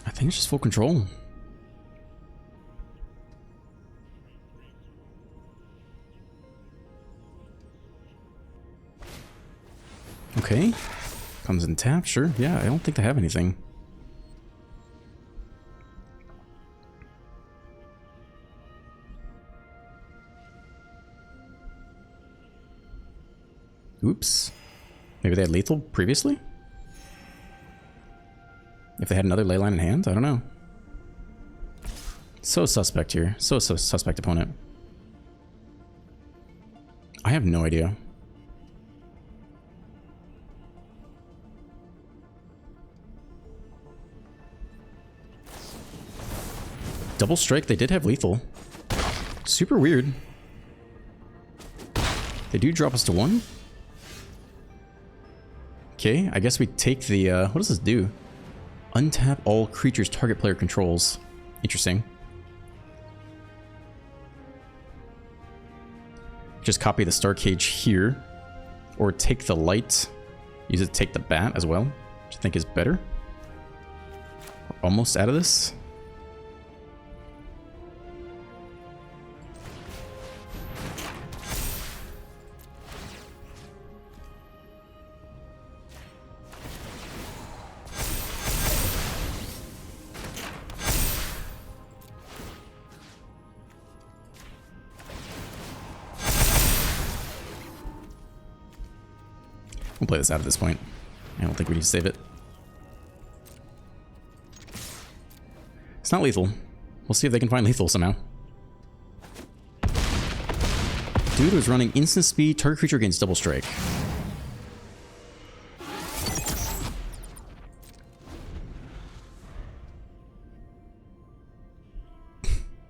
Speaker 1: I think it's just full control. Okay. Comes in tap, sure. Yeah, I don't think they have anything. Oops. Maybe they had lethal previously? If they had another ley line in hand? I don't know. So suspect here. So suspect opponent. I have no idea. Double strike, they did have lethal. Super weird. They do drop us to 1. Okay, I guess we take the, what does this do? Untap all creatures target player controls. Interesting. Just copy the Star Cage here. Or take the light. Use it to take the bat as well. Which I think is better. We're almost out of this. We'll play this out at this point. I don't think we need to save it. It's not lethal. We'll see if they can find lethal somehow. Dude was running instant speed, target creature against double strike.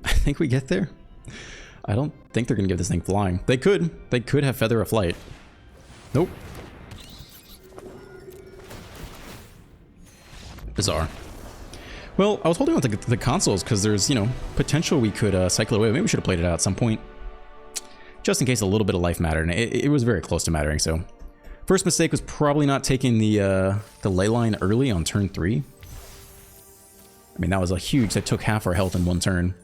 Speaker 1: I think we get there. I don't think they're gonna give this thing flying. They could. They could have Feather of Flight. Nope. Bizarre. Well, I was holding on to the consoles because there's, you know, potential we could cycle away. Maybe we should have played it out at some point. Just in case a little bit of life mattered. And it was very close to mattering, so. First mistake was probably not taking the ley line early on turn 3. I mean, that was a huge... That took half our health in one turn.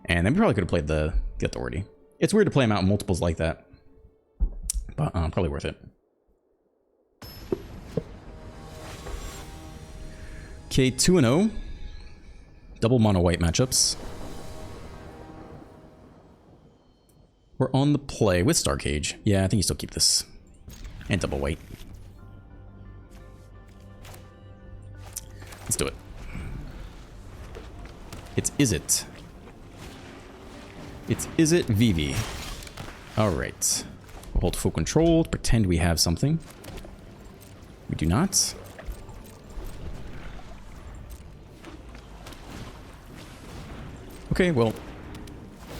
Speaker 1: And then we probably could have played the Authority. It's weird to play them out in multiples like that. But probably worth it. Okay, 2-0. Double mono white matchups. We're on the play with Star Cage. Yeah, I think you still keep this. And double white. Let's do it. Is it? Is it Vivi? Alright. We'll hold full control, pretend we have something. We do not. Okay, well,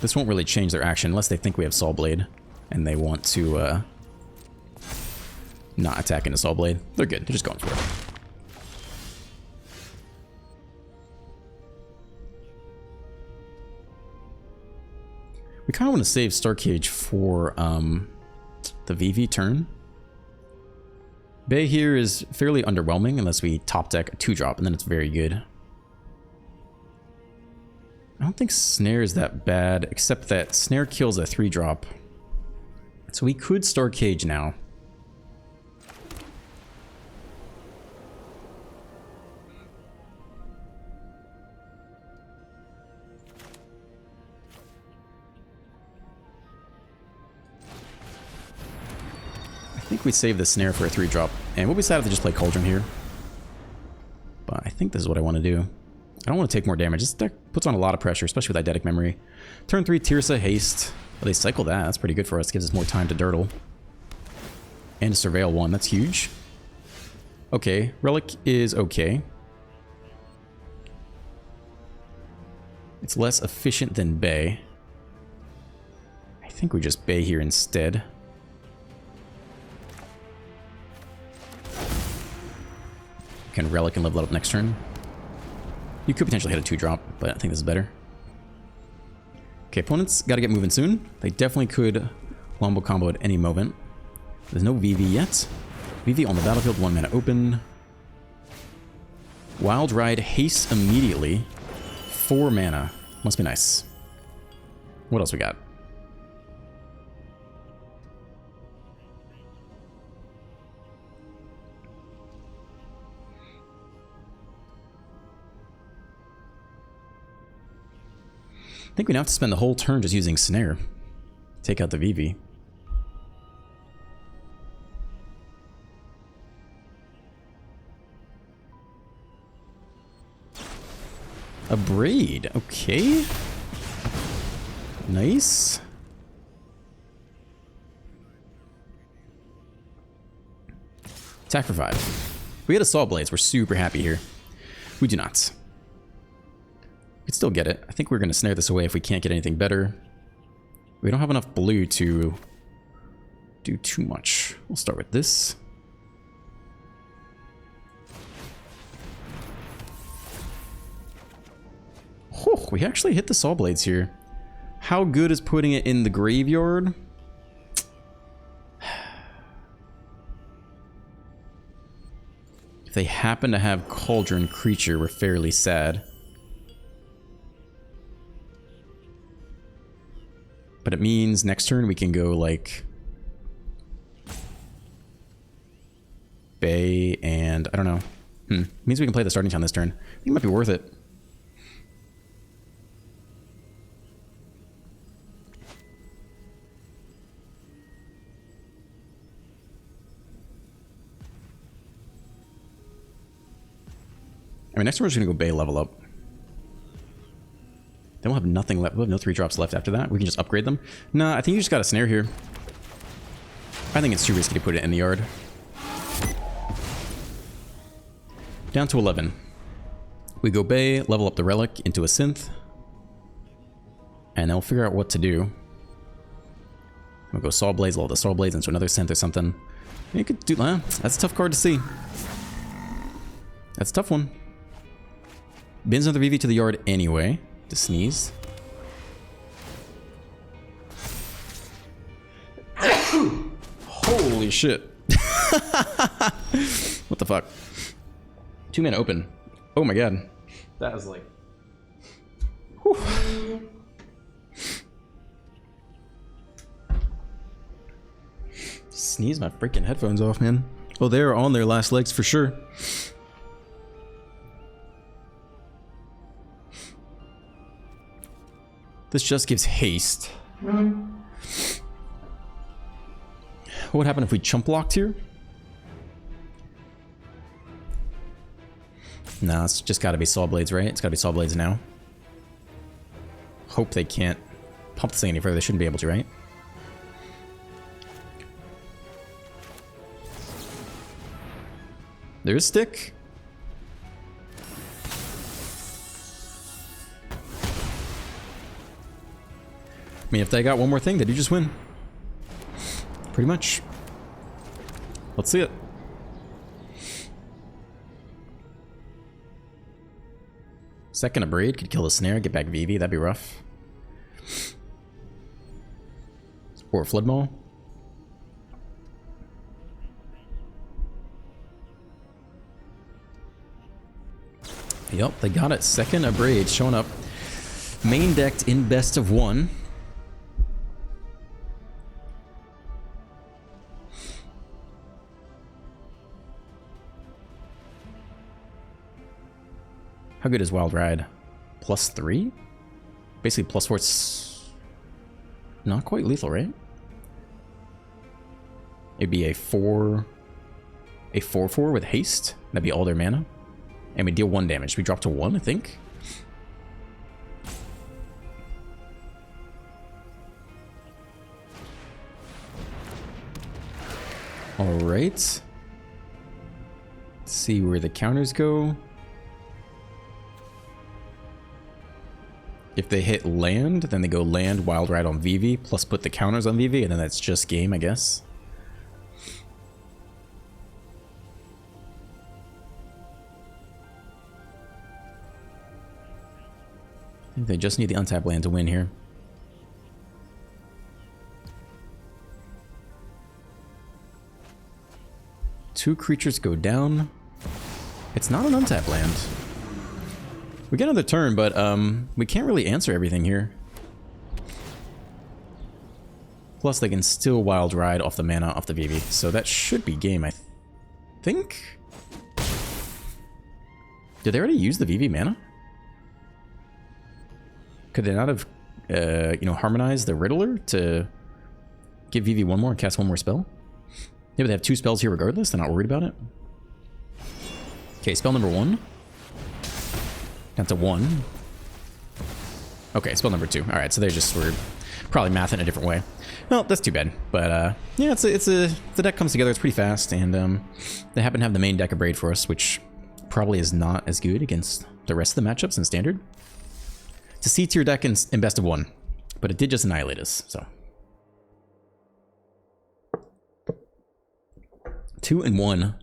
Speaker 1: this won't really change their action unless they think we have Saw Blade and they want to not attack into Saw Blade. They're good. They're just going for it. We kind of want to save Star Cage for the VV turn. Bay here is fairly underwhelming unless we top deck a 2-drop, and then it's very good. I don't think Snare is that bad, except that Snare kills a 3-drop. So we could Star Cage now. I think we save the Snare for a 3-drop, and we'll be sad if they just play Cauldron here. But I think this is what I want to do. I don't want to take more damage. This deck puts on a lot of pressure, especially with Eidetic Memory. Turn 3, Tirsa, Haste. Well, they cycle that. That's pretty good for us. Gives us more time to Dirtle. And to Surveil 1. That's huge. Okay. Relic is okay. It's less efficient than Bay. I think we just Bay here instead. Can Relic and level up next turn. You could potentially hit a 2-drop, but I think this is better. Okay, opponents got to get moving soon. They definitely could Lombo combo at any moment. There's no VV yet. VV on the battlefield, 1 mana open. Wild Ride, haste immediately. 4 mana. Must be nice. What else we got? I think we now have to spend the whole turn just using Snare. Take out the VV. A Braid, okay. Nice. Attack for 5. We get a Saw Blades, we're super happy here. We do not. We could still get it. I think we're going to snare this away if we can't get anything better. We don't have enough blue to do too much. We'll start with this. Oh, we actually hit the Saw Blades here. How good is putting it in the graveyard? If they happen to have Cauldron Creature, we're fairly sad. But it means next turn we can go like Bay and I don't know. It means we can play the starting town this turn. I think it might be worth it. I mean, next turn we're just gonna go Bay level up. Then we'll have nothing left. We'll have no 3-drops left after that. We can just upgrade them. Nah, I think you just got a snare here. I think it's too risky to put it in the yard. Down to 11. We go Bay, level up the Relic into a Synth. And then we'll figure out what to do. We'll go Saw Blades, level the Saw Blades into another Synth or something. You could do that. That's a tough card to see. That's a tough one. Bins another VV to the yard anyway. To sneeze. Holy shit. What the fuck? 2 mana open. Oh my god. That was like... Whew. Sneeze my freaking headphones off, man. Oh, they're on their last legs for sure. This just gives haste. What happened if we chump blocked here? Nah, it's just gotta be Saw Blades, right? It's gotta be Saw Blades now. Hope they can't pump this thing any further. They shouldn't be able to, right? There's stick. I mean, if they got one more thing, they do just win. Pretty much. Let's see it. Second Abrade could kill the snare, get back Vivi, that'd be rough. Or Flood Maul. Yep, they got it. Second Abrade showing up. Main decked in best of one. How good is Wild Ride? +3? Basically +4. It's not quite lethal, right? It'd be a 4/4 with haste. That'd be all their mana. And we deal 1 damage. We drop to 1, I think. Alright. Let's see where the counters go. If they hit land, then they go land, Wild Ride on Vivi, plus put the counters on Vivi, and then that's just game, I guess. I think they just need the untapped land to win here. Two creatures go down. It's not an untapped land. We get another turn, but we can't really answer everything here. Plus, they can still Wild Ride off the mana off the Vivi, so that should be game, I think. Did they already use the Vivi mana? Could they not have, you know, harmonized the Riddler to give Vivi one more and cast one more spell? Maybe they have 2 spells here regardless. They're not worried about it. Okay, spell number 1. Down to 1. Okay, spell number 2. All right, so they just were probably mathing in a different way. Well, that's too bad. But yeah, the deck comes together. It's pretty fast, and they happen to have the main deck of Braid for us, which probably is not as good against the rest of the matchups in Standard. It's a C-tier deck in best of 1, but it did just annihilate us. So 2-1.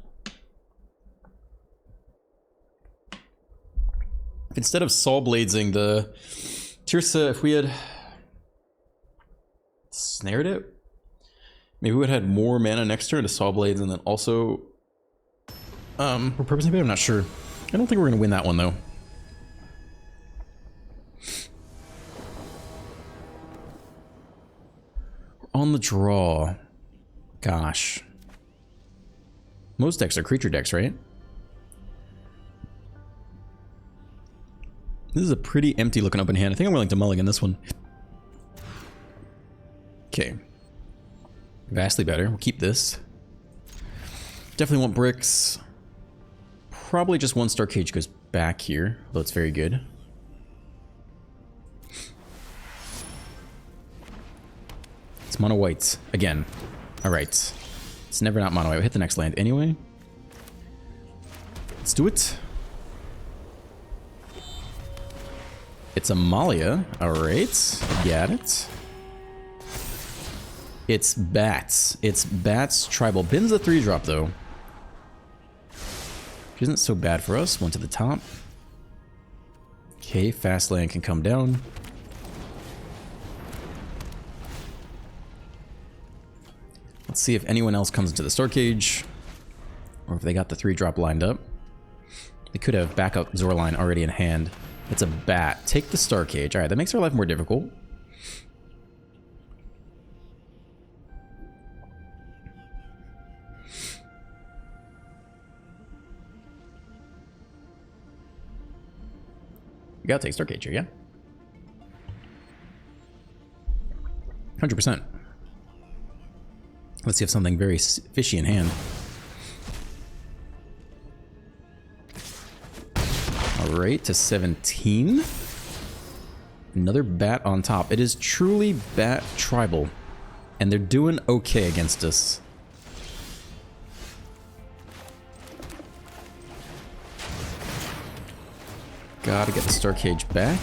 Speaker 1: Instead of Saw Bladesing the Tirsa, if we had snared it, maybe we would have had more mana next turn to Saw Blades and then also repurposing it. I'm not sure. I don't think we're gonna win that one though. On the draw. Gosh. Most decks are creature decks, right? This is a pretty empty looking open hand. I think I'm willing to mulligan this one. Okay. Vastly better. We'll keep this. Definitely want bricks. Probably just 1 Star Cage goes back here, although it's very good. It's mono white again. Alright. It's never not mono white. We'll hit the next land anyway. Let's do it. It's Amalia. Alright. Got it. It's Bats. It's Bats Tribal. Bin's a 3-drop though. Which isn't so bad for us. 1 to the top. Okay, fast land can come down. Let's see if anyone else comes into the Star Cage. Or if they got the 3-drop lined up. They could have backup Zorline already in hand. It's a bat. Take the Star Cage. Alright, that makes our life more difficult. You gotta take Star Cage here, yeah? 100%. Let's see if something very fishy in hand. Alright, to 17. Another bat on top. It is truly bat tribal. And they're doing okay against us. Gotta get the Star Cage back.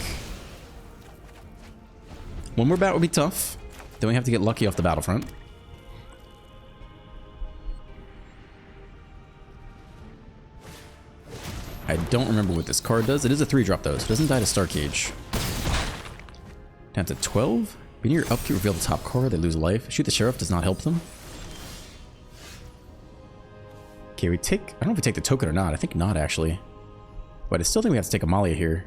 Speaker 1: One more bat would be tough. Then we have to get lucky off the battlefront. I don't remember what this card does. It is a 3-drop though, so it doesn't die to Star Cage. Down to 12. When you're up to reveal the top card, they lose life. Shoot the Sheriff does not help them. Okay, we take... I don't know if we take the token or not. I think not, actually. But I still think we have to take Amalia here.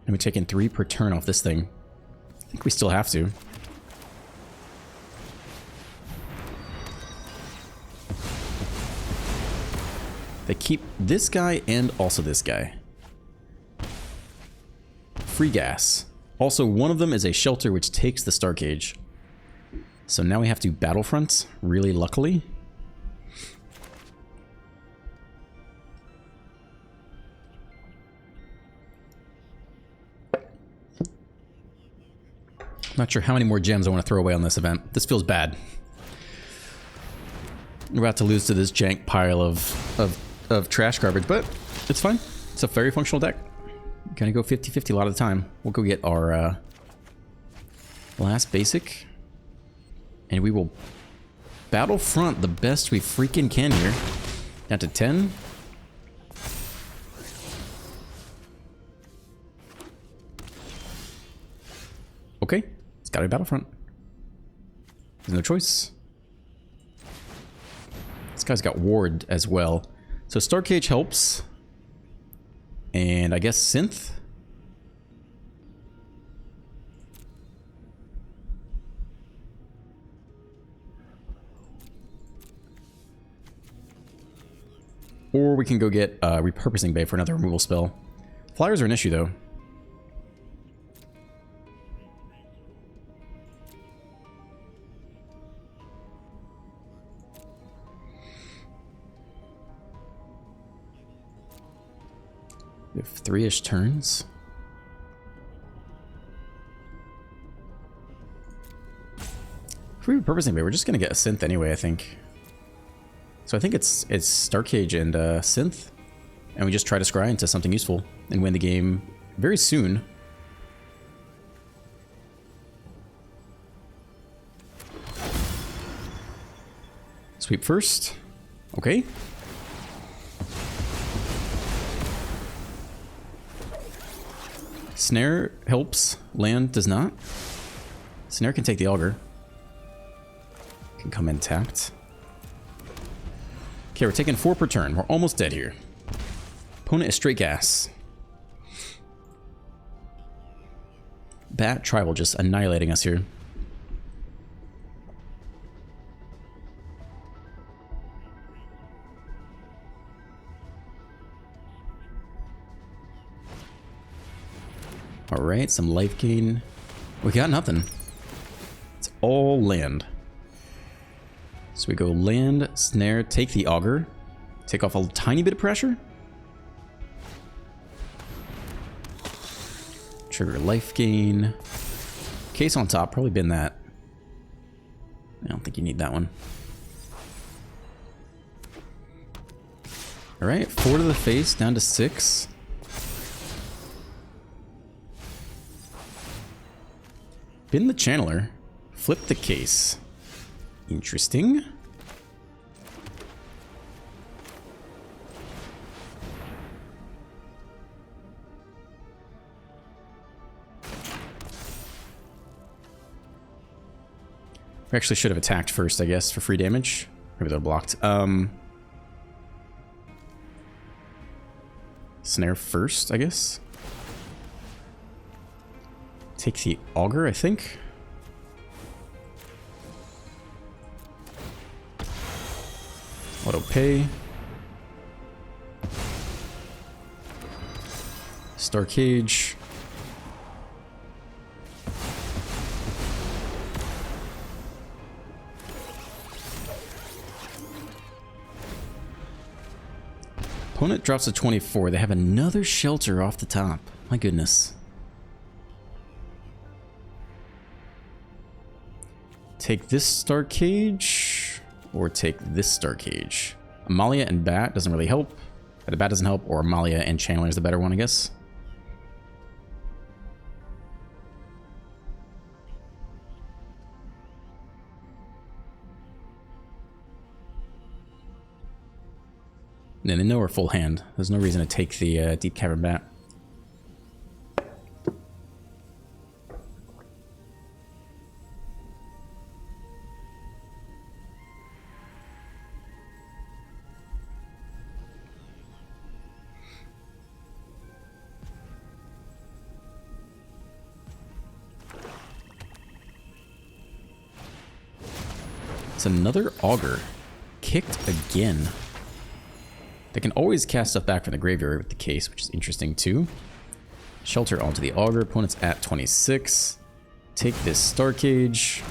Speaker 1: And we take in 3 per turn off this thing. I think we still have to. They keep this guy and also this guy. Free gas. Also, one of them is a shelter which takes the Star Cage. So now we have to battlefront, really luckily. Not sure how many more gems I want to throw away on this event. This feels bad. We're about to lose to this jank pile of trash garbage, but it's fine. It's a very functional deck. Gonna go 50-50 a lot of the time. We'll go get our last basic. And we will battlefront the best we freaking can here. Down to 10. Okay, it's gotta be battlefront. There's no choice. This guy's got ward as well. So Star Cage helps. And I guess Synth. Or we can go get Repurposing Bay for another removal spell. Flyers are an issue, though. We have 3-ish turns. If we Repurposing Bay, we're just going to get a Synth anyway, I think. So I think it's Star Cage and Synth, and we just try to scry into something useful and win the game very soon. Sweep first. Okay. Snare helps. Land does not. Snare can take the Augur. Can come in tapped. Okay, we're taking 4 per turn. We're almost dead here. Opponent is straight gas. Bat Tribal just annihilating us here. Alright, some life gain. We got nothing. It's all land. So we go land, snare, take the Augur. Take off a tiny bit of pressure. Trigger life gain. Case on top, probably been that. I don't think you need that one. Alright, 4 to the face, down to 6. Bin the Channeler. Flip the case. Interesting. We actually should have attacked first, I guess, for free damage. Maybe they're blocked. Snare first, I guess. Take the auger, I think. Auto pay. Star Cage. Opponent drops to 24. They have another shelter off the top. My goodness. Take this Star Cage, or take this Star Cage. Amalia and Bat doesn't really help. The Bat doesn't help, or Amalia and Channeler is the better one, I guess. And they know we're full hand. There's no reason to take the Deep Cavern Bat. It's another Augur. Kicked again. They can always cast stuff back from the graveyard with the case, which is interesting too. Shelter onto the Augur. Opponent's at 26. Take this Star Cage.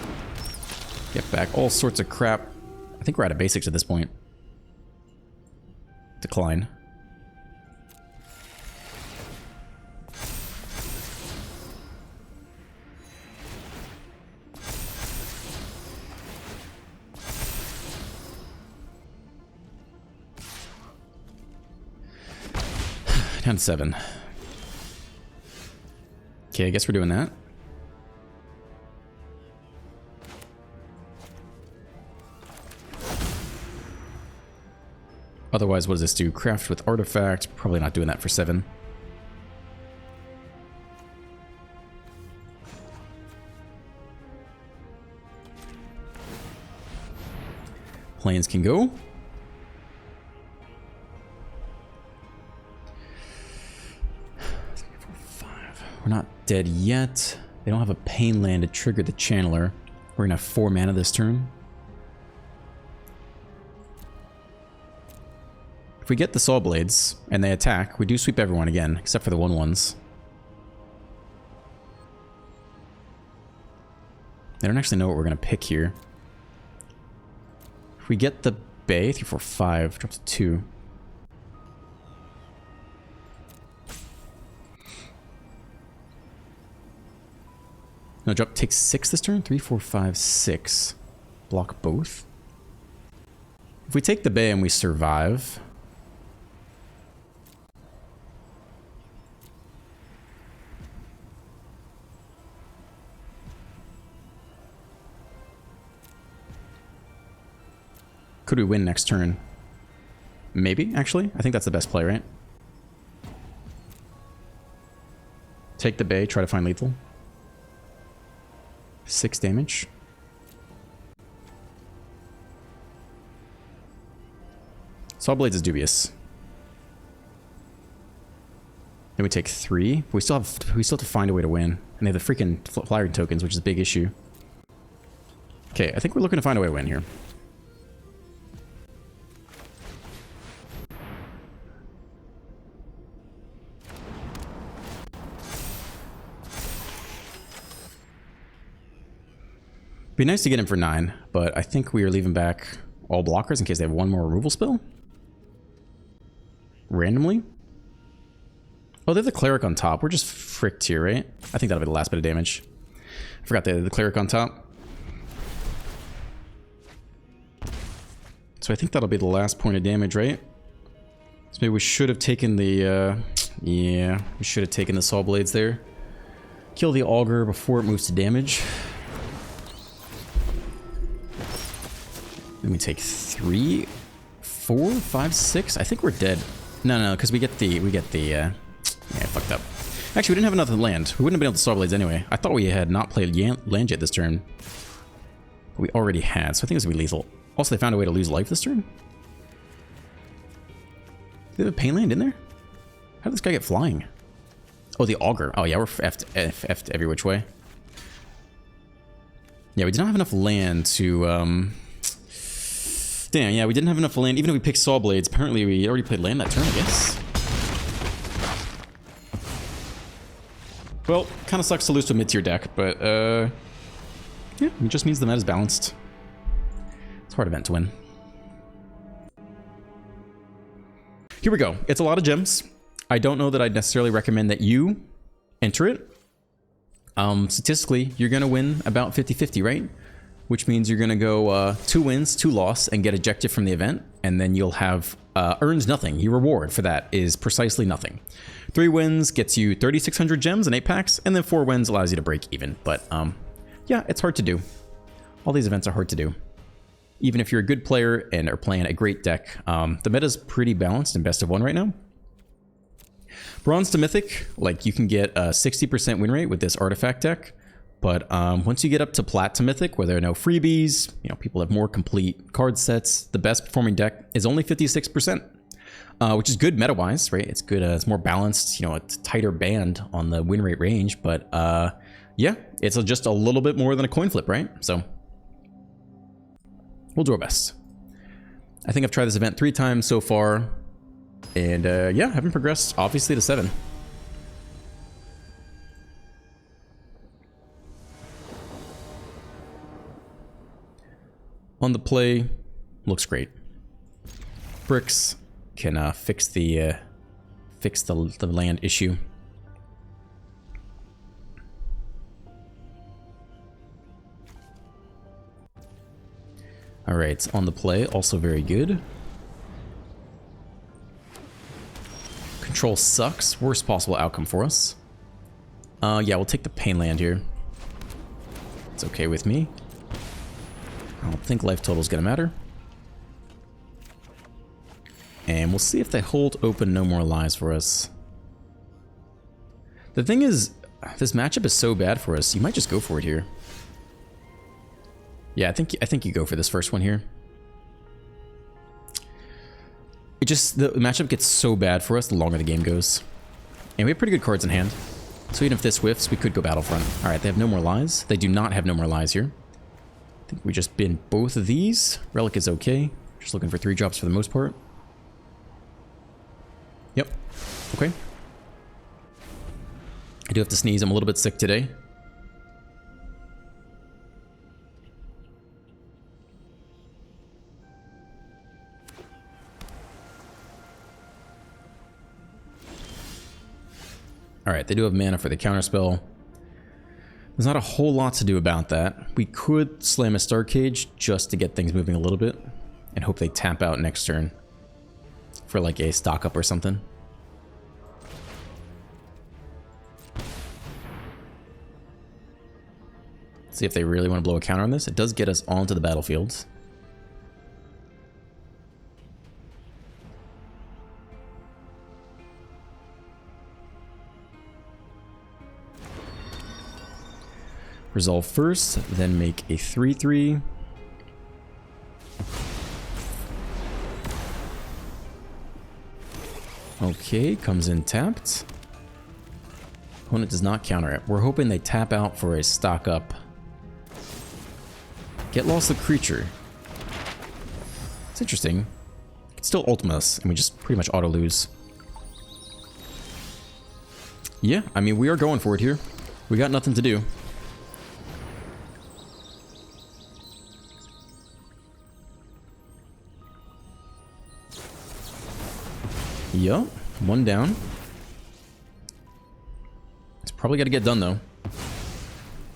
Speaker 1: Get back all sorts of crap. I think we're out of basics at this point. Decline. Down to 7. Okay, I guess we're doing that. Otherwise, what does this do? Craft with artifact. Probably not doing that for 7. Planes can go. We're not dead yet. They don't have a pain land to trigger the Channeler. We're gonna have 4 mana this turn. If we get the Saw Blades and they attack, we do sweep everyone again, except for the 1/1s. They don't actually know what we're gonna pick here. If we get the Bay, 3, 4, 5, drops to 2. No, drop takes 6 this turn. 3, 4, 5, 6. Block both. If we take the Bay and we survive, could we win next turn? Maybe, actually. I think that's the best play, right? Take the Bay, try to find lethal. 6 damage. Saw Blades is dubious. Then we take 3. We still have to find a way to win. And they have the freaking flyer tokens, which is a big issue. Okay, I think we're looking to find a way to win here. Be nice to get him for 9, but I think we are leaving back all blockers in case they have 1 more removal spell. Randomly. Oh, they have the Cleric on top. We're just fricked here, right? I think that'll be the last bit of damage. I forgot they had the Cleric on top. So I think that'll be the last point of damage, right? So maybe we should have taken the, yeah, we should have taken the Saw Blades there. Kill the Augur before it moves to damage. Let me take 3, 4, 5, 6. I think we're dead. No, because we get the, yeah, I fucked up. Actually, we didn't have enough land. We wouldn't have been able to Saw Blades anyway. I thought we had not played land yet this turn. we already had, so I think it's going to be lethal. Also, they found a way to lose life this turn. Do they have a pain land in there? How did this guy get flying? Oh, the auger. Oh, yeah, we're effed every which way. Yeah, we did not have enough land to... Damn, yeah, we didn't have enough land. Even if we picked Saw Blades, apparently we already played land that turn, I guess. Well, kind of sucks to lose to a mid-tier deck, but, yeah, it just means the meta is balanced. It's a hard event to win. Here we go. It's a lot of gems. I don't know that I'd necessarily recommend that you enter it. Statistically, you're going to win about 50-50, right? Which means you're going to go 2 wins, 2 loss, and get ejected from the event, and then you'll have earned nothing. Your reward for that is precisely nothing. 3 wins gets you 3,600 gems and 8 packs, and then 4 wins allows you to break even. But yeah, it's hard to do. All these events are hard to do. Even if you're a good player and are playing a great deck, the meta's pretty balanced in best of 1 right now. Bronze to Mythic, like you can get a 60% win rate with this artifact deck. But once you get up to Plat to Mythic, where there are no freebies, you know, people have more complete card sets, the best performing deck is only 56%, which is good meta-wise, right? It's good, it's more balanced, you know, a tighter band on the win rate range, but yeah, it's just a little bit more than a coin flip, right? So we'll do our best. I think I've tried this event 3 times so far, and yeah, haven't progressed, obviously, to 7. On the play, looks great. Bricks can fix the land issue. All right, on the play, also very good. Control sucks. Worst possible outcome for us. Yeah, we'll take the pain land here. It's okay with me. I don't think life total is going to matter. And we'll see if they hold open No More Lies for us. The thing is, this matchup is so bad for us, you might just go for it here. Yeah, I think you go for this first one here. It just, the matchup gets so bad for us the longer the game goes. And we have pretty good cards in hand. So even if this whiffs, we could go Battlefront. Alright, they have No More Lies. They do not have No More Lies here. I think we just bin both of these. Relic is okay. Just looking for 3 drops for the most part. Yep. Okay. I do have to sneeze. I'm a little bit sick today. Alright, they do have mana for the counterspell. There's not a whole lot to do about that. We could slam a Star Cage just to get things moving a little bit and hope they tap out next turn for like a stock up or something. See if they really want to blow a counter on this. It does get us onto the battlefield. Resolve first, then make a 3/3. Okay, comes in tapped. Opponent does not counter it. We're hoping they tap out for a stock up. Get lost the creature. It's interesting. It's still ultimate us, and we just pretty much auto lose. Yeah, I mean, we are going for it here. We got nothing to do. Yup, 1 down. It's probably got to get done, though.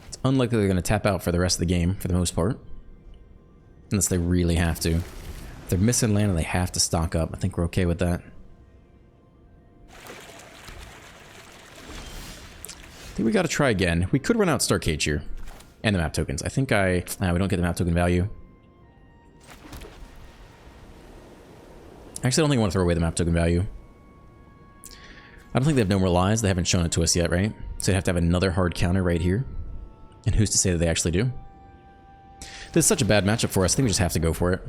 Speaker 1: It's unlikely they're going to tap out for the rest of the game, for the most part. Unless they really have to. If they're missing land and they have to stock up, I think we're okay with that. I think we got to try again. We could run out Star Cage here. And the map tokens. I think we don't get the map token value. Actually, I don't think I want to throw away the map token value. I don't think they have No More Lies. They haven't shown it to us yet, right? So they have to have another hard counter right here. And who's to say that they actually do? This is such a bad matchup for us. I think we just have to go for it.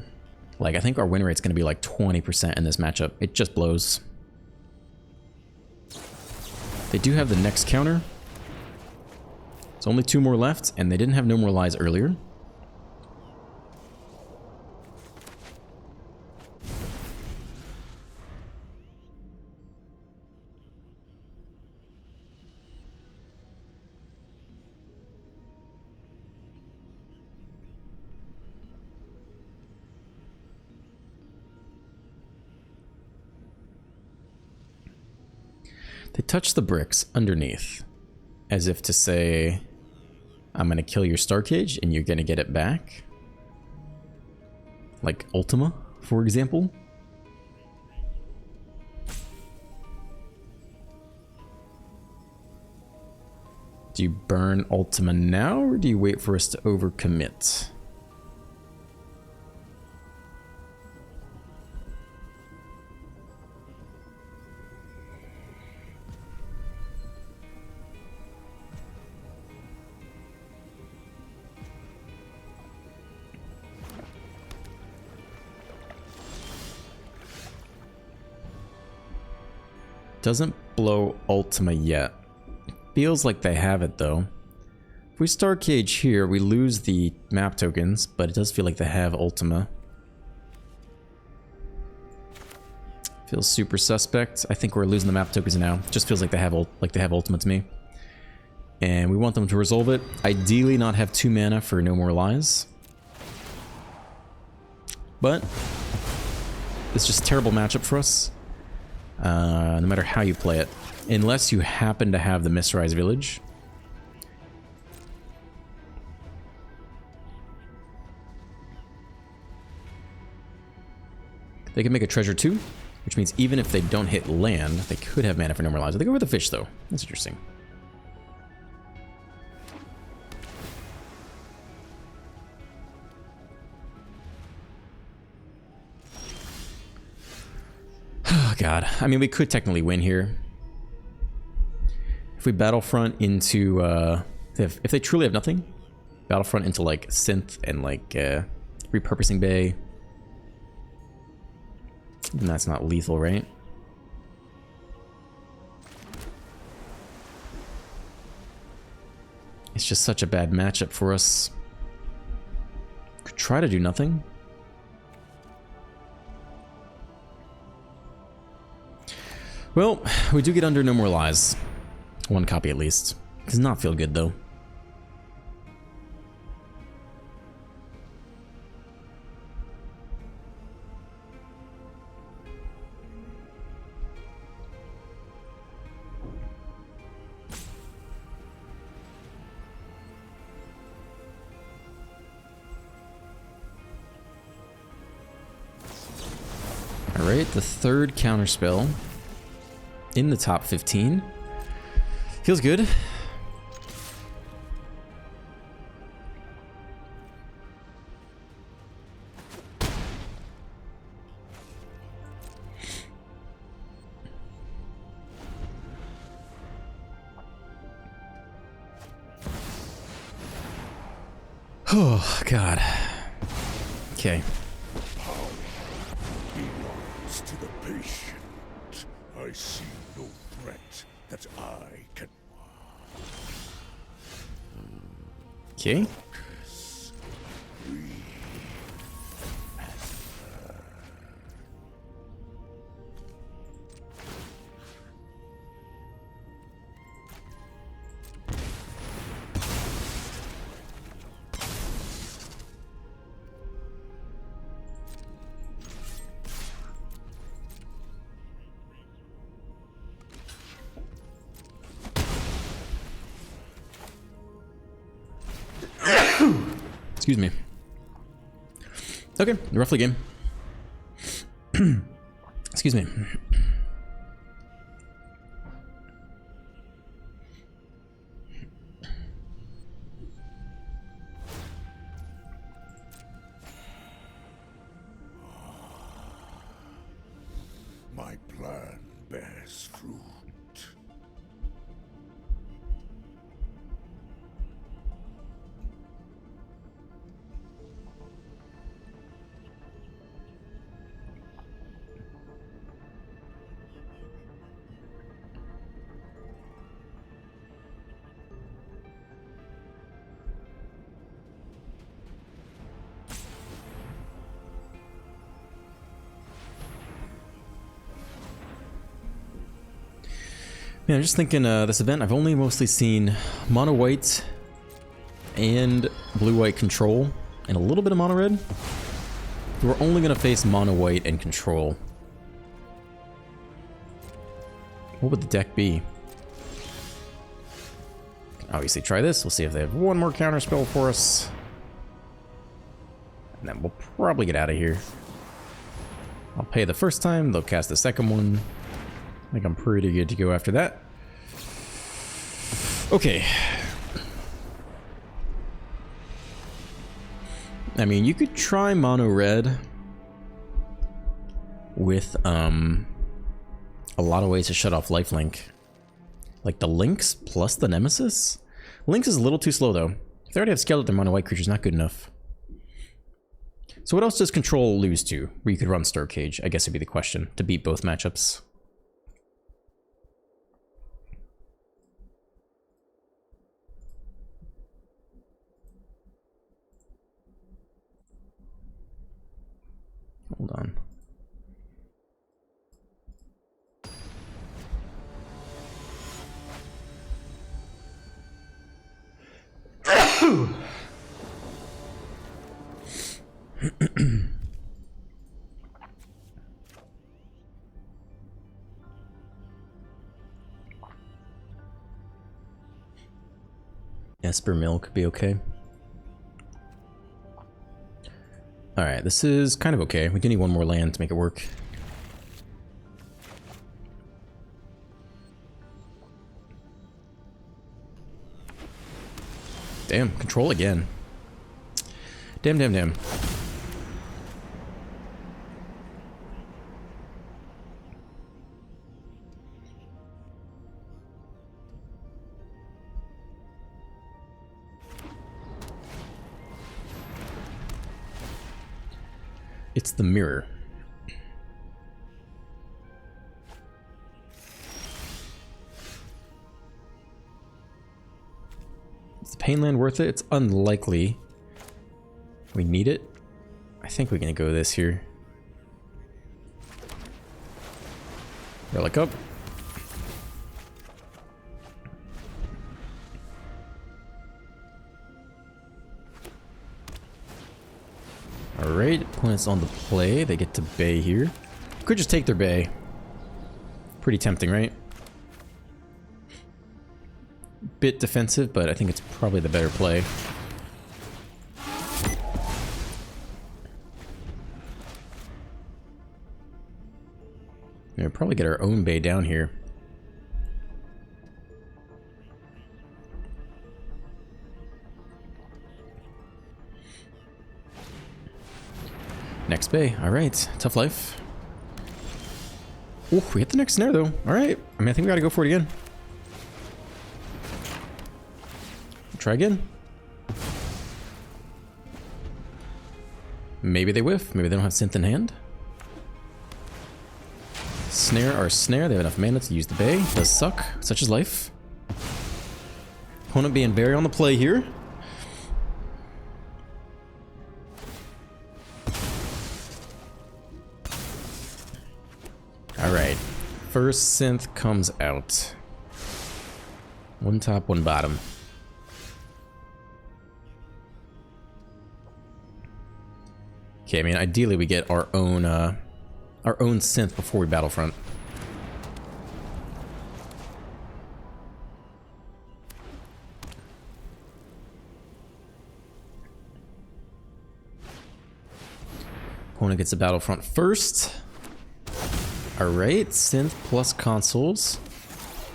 Speaker 1: Like, I think our win rate's going to be like 20% in this matchup. It just blows. They do have the next counter. It's only 2 more left, and they didn't have No More Lies earlier. They touch the bricks underneath, as if to say, I'm going to kill your Star Cage and you're going to get it back. Like Ultima, for example. Do you burn Ultima now, or do you wait for us to overcommit? Doesn't blow Ultima yet. Feels like they have it though. If we Star Cage here, we lose the map tokens, but it does feel like they have Ultima. Feels super suspect. I think we're losing the map tokens now. Just feels like they have Ultima to me. And we want them to resolve it. Ideally not have 2 mana for No More Lies. But it's just a terrible matchup for us. No matter how you play it. Unless you happen to have the Mistrise Village. They can make a treasure too, which means even if they don't hit land, they could have mana for No More Lives. They go for the fish though. That's interesting. Oh god. I mean, we could technically win here. If we Battlefront into, if they truly have nothing, Battlefront into like Synth and like Repurposing Bay, then that's not lethal, right? It's just such a bad matchup for us. Could try to do nothing. Well, we do get under No More Lies. 1 copy at least. Does not feel good though. Alright, the 3rd counterspell in the top 15. Feels good. Oh, God. Okay.
Speaker 2: Belongs to the patient. I see no threat that I can.
Speaker 1: Okay. Excuse me. Okay, roughly game. Excuse me.
Speaker 2: My plan bears fruit.
Speaker 1: Yeah, I'm just thinking this event, I've only mostly seen mono white and blue white control and a little bit of mono red. We're only going to face mono white and control. What would the deck be? Obviously try this. We'll see if they have one more counter spell for us. And then we'll probably get out of here. I'll pay the first time. They'll cast the second one. I think I'm pretty good to go after that. Okay. I mean, you could try mono red with a lot of ways to shut off lifelink. Like the Lynx plus the Nemesis? Lynx is a little too slow though. If they already have Skeleton, mono white creature's not good enough. So what else does Control lose to? Where you could run Star Cage, I guess would be the question, to beat both matchups. Hold on. Esper Mill could be okay. Alright, this is kind of okay. We do need one more land to make it work. Damn, control again. Damn, damn, damn. It's the mirror. Is the pain land worth it? It's unlikely. We need it. I think we're gonna go this here. Relic up. Alright, opponent's on the play. They get to bay here. Could just take their bay. Pretty tempting, right? Bit defensive, but I think it's probably the better play. We'll probably get our own bay down here. Next bay. Alright. Tough life. Ooh, we hit the next snare though. Alright. I mean, I think we gotta go for it again. Try again. Maybe they whiff. Maybe they don't have synth in hand. Snare our snare. They have enough mana to use the bay. Does suck. Such is life. Opponent being very on the play here. Alright. First synth comes out. One top, one bottom. Okay, I mean, ideally we get our own synth before we battlefront. Opponent gets the battlefront first. Alright, synth plus consoles.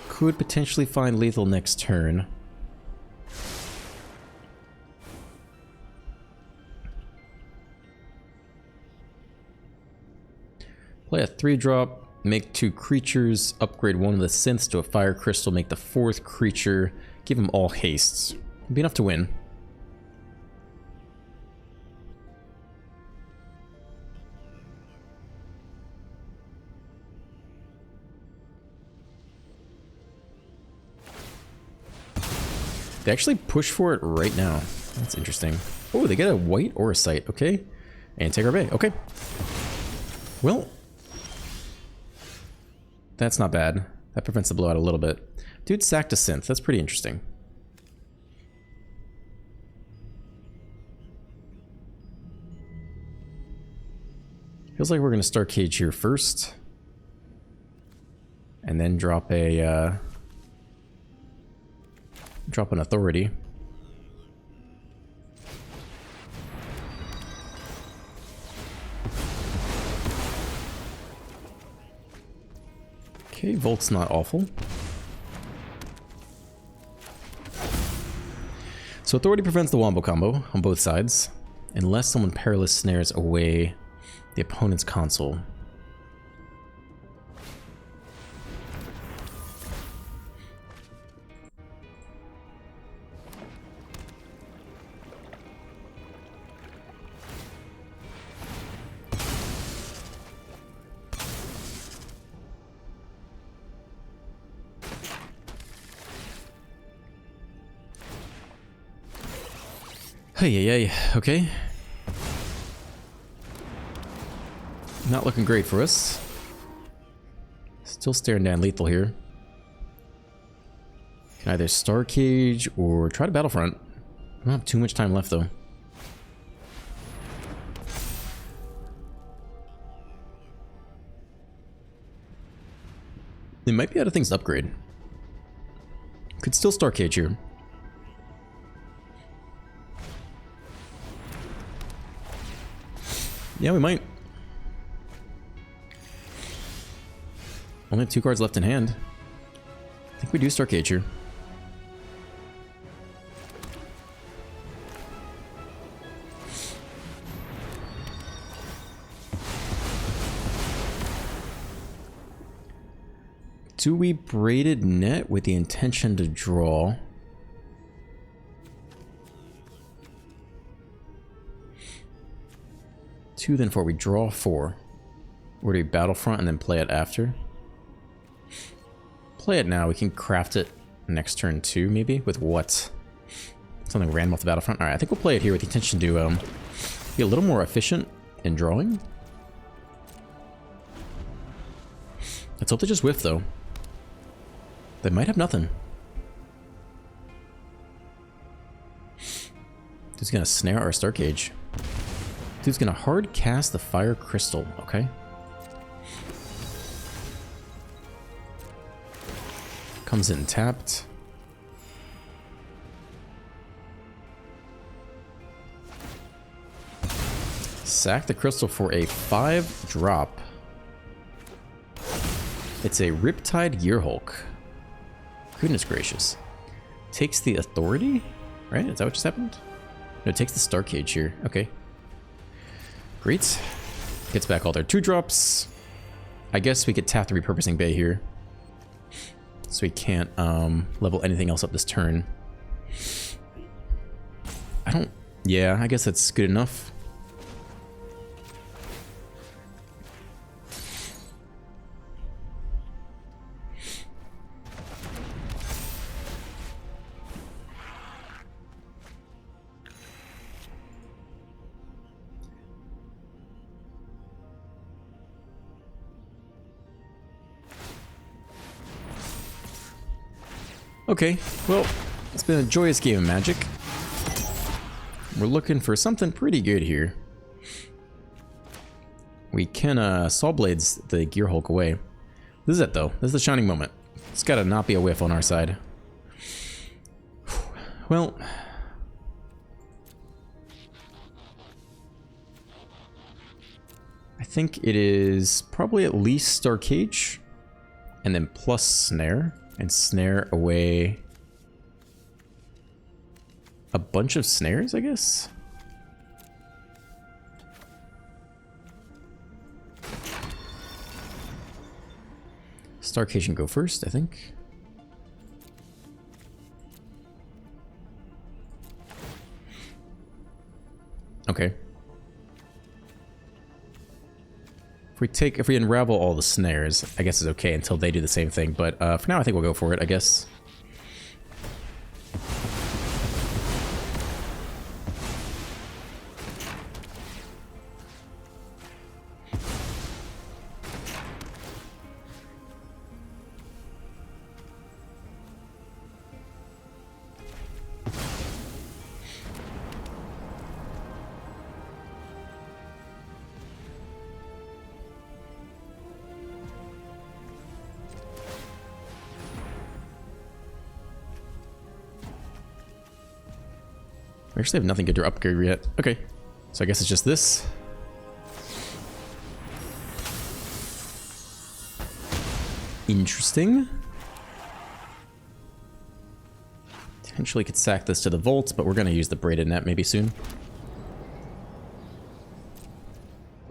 Speaker 1: Could potentially find lethal next turn. Play a 3-drop, make 2 creatures, upgrade one of the synths to a fire crystal, make the 4th creature, give them all hastes. Be enough to win. They actually push for it right now. That's interesting. Oh, they get a white or a sight. Okay. And take our bay. Okay. Well, that's not bad. That prevents the blowout a little bit. Dude sacked a synth. That's pretty interesting. Feels like we're going to start Cage here first. And then drop a... drop an Authority. Okay, Volt's not awful. So Authority prevents the Wombo combo on both sides, unless someone Perilous snares away the opponent's console. Hey, okay. Not looking great for us. Still staring down lethal here. Can either Star Cage or try to Battlefront. I don't have too much time left though. They might be out of things to upgrade. Could still Star Cage here. Yeah, we might. Only have 2 cards left in hand. I think we do Star Cage here. Do we Braided Net with the intention to draw? Two, then 4. We draw 4. Or do we Battlefront and then play it after? Play it now. We can craft it next turn too, maybe? With what? Something random off the Battlefront? Alright, I think we'll play it here with the intention to be a little more efficient in drawing. Let's hope they just whiff, though. They might have nothing. Dude's gonna snare our Star Cage. Dude's gonna hard cast the Fire Crystal, okay? Comes in tapped. Sack the crystal for a 5-drop. It's a Riptide Gearhulk. Goodness gracious. Takes the Authority? Right? Is that what just happened? No, it takes the Star Cage here. Okay. Great. Gets back all their 2-drops. I guess we could tap the Repurposing Bay here. So we can't level anything else up this turn. Yeah, I guess that's good enough. Okay, well, it's been a joyous game of Magic. We're looking for something pretty good here. We can Saw Blades the Gearhulk away. This is it though. This is the shining moment. It's gotta not be a whiff on our side. Well, I think it is probably at least Star Cage and then plus Snare. And snare away a bunch of snares, I guess? Star Cage can go first, I think. Okay. If we unravel all the snares, I guess it's okay until they do the same thing. But for now, I think we'll go for it, I guess. We actually have nothing good to upgrade yet. Okay. So I guess it's just this. Interesting. Potentially could sack this to the vaults, but we're going to use the braided net maybe soon.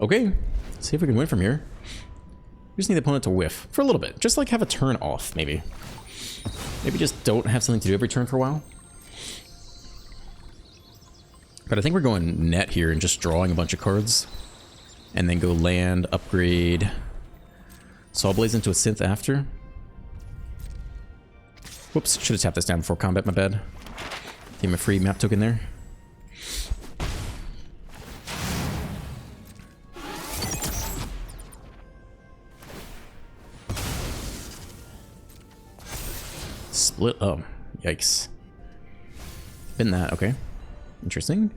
Speaker 1: Okay. Let's see if we can win from here. We just need the opponent to whiff for a little bit. Just like have a turn off, maybe. Maybe just don't have something to do every turn for a while. But I think we're going net here and just drawing a bunch of cards. And then go land, upgrade Saw Blaze into a synth after. Whoops, should have tapped this down before combat, my bad. Give him a free map token there. Split, oh, yikes. Been that, okay. Interesting.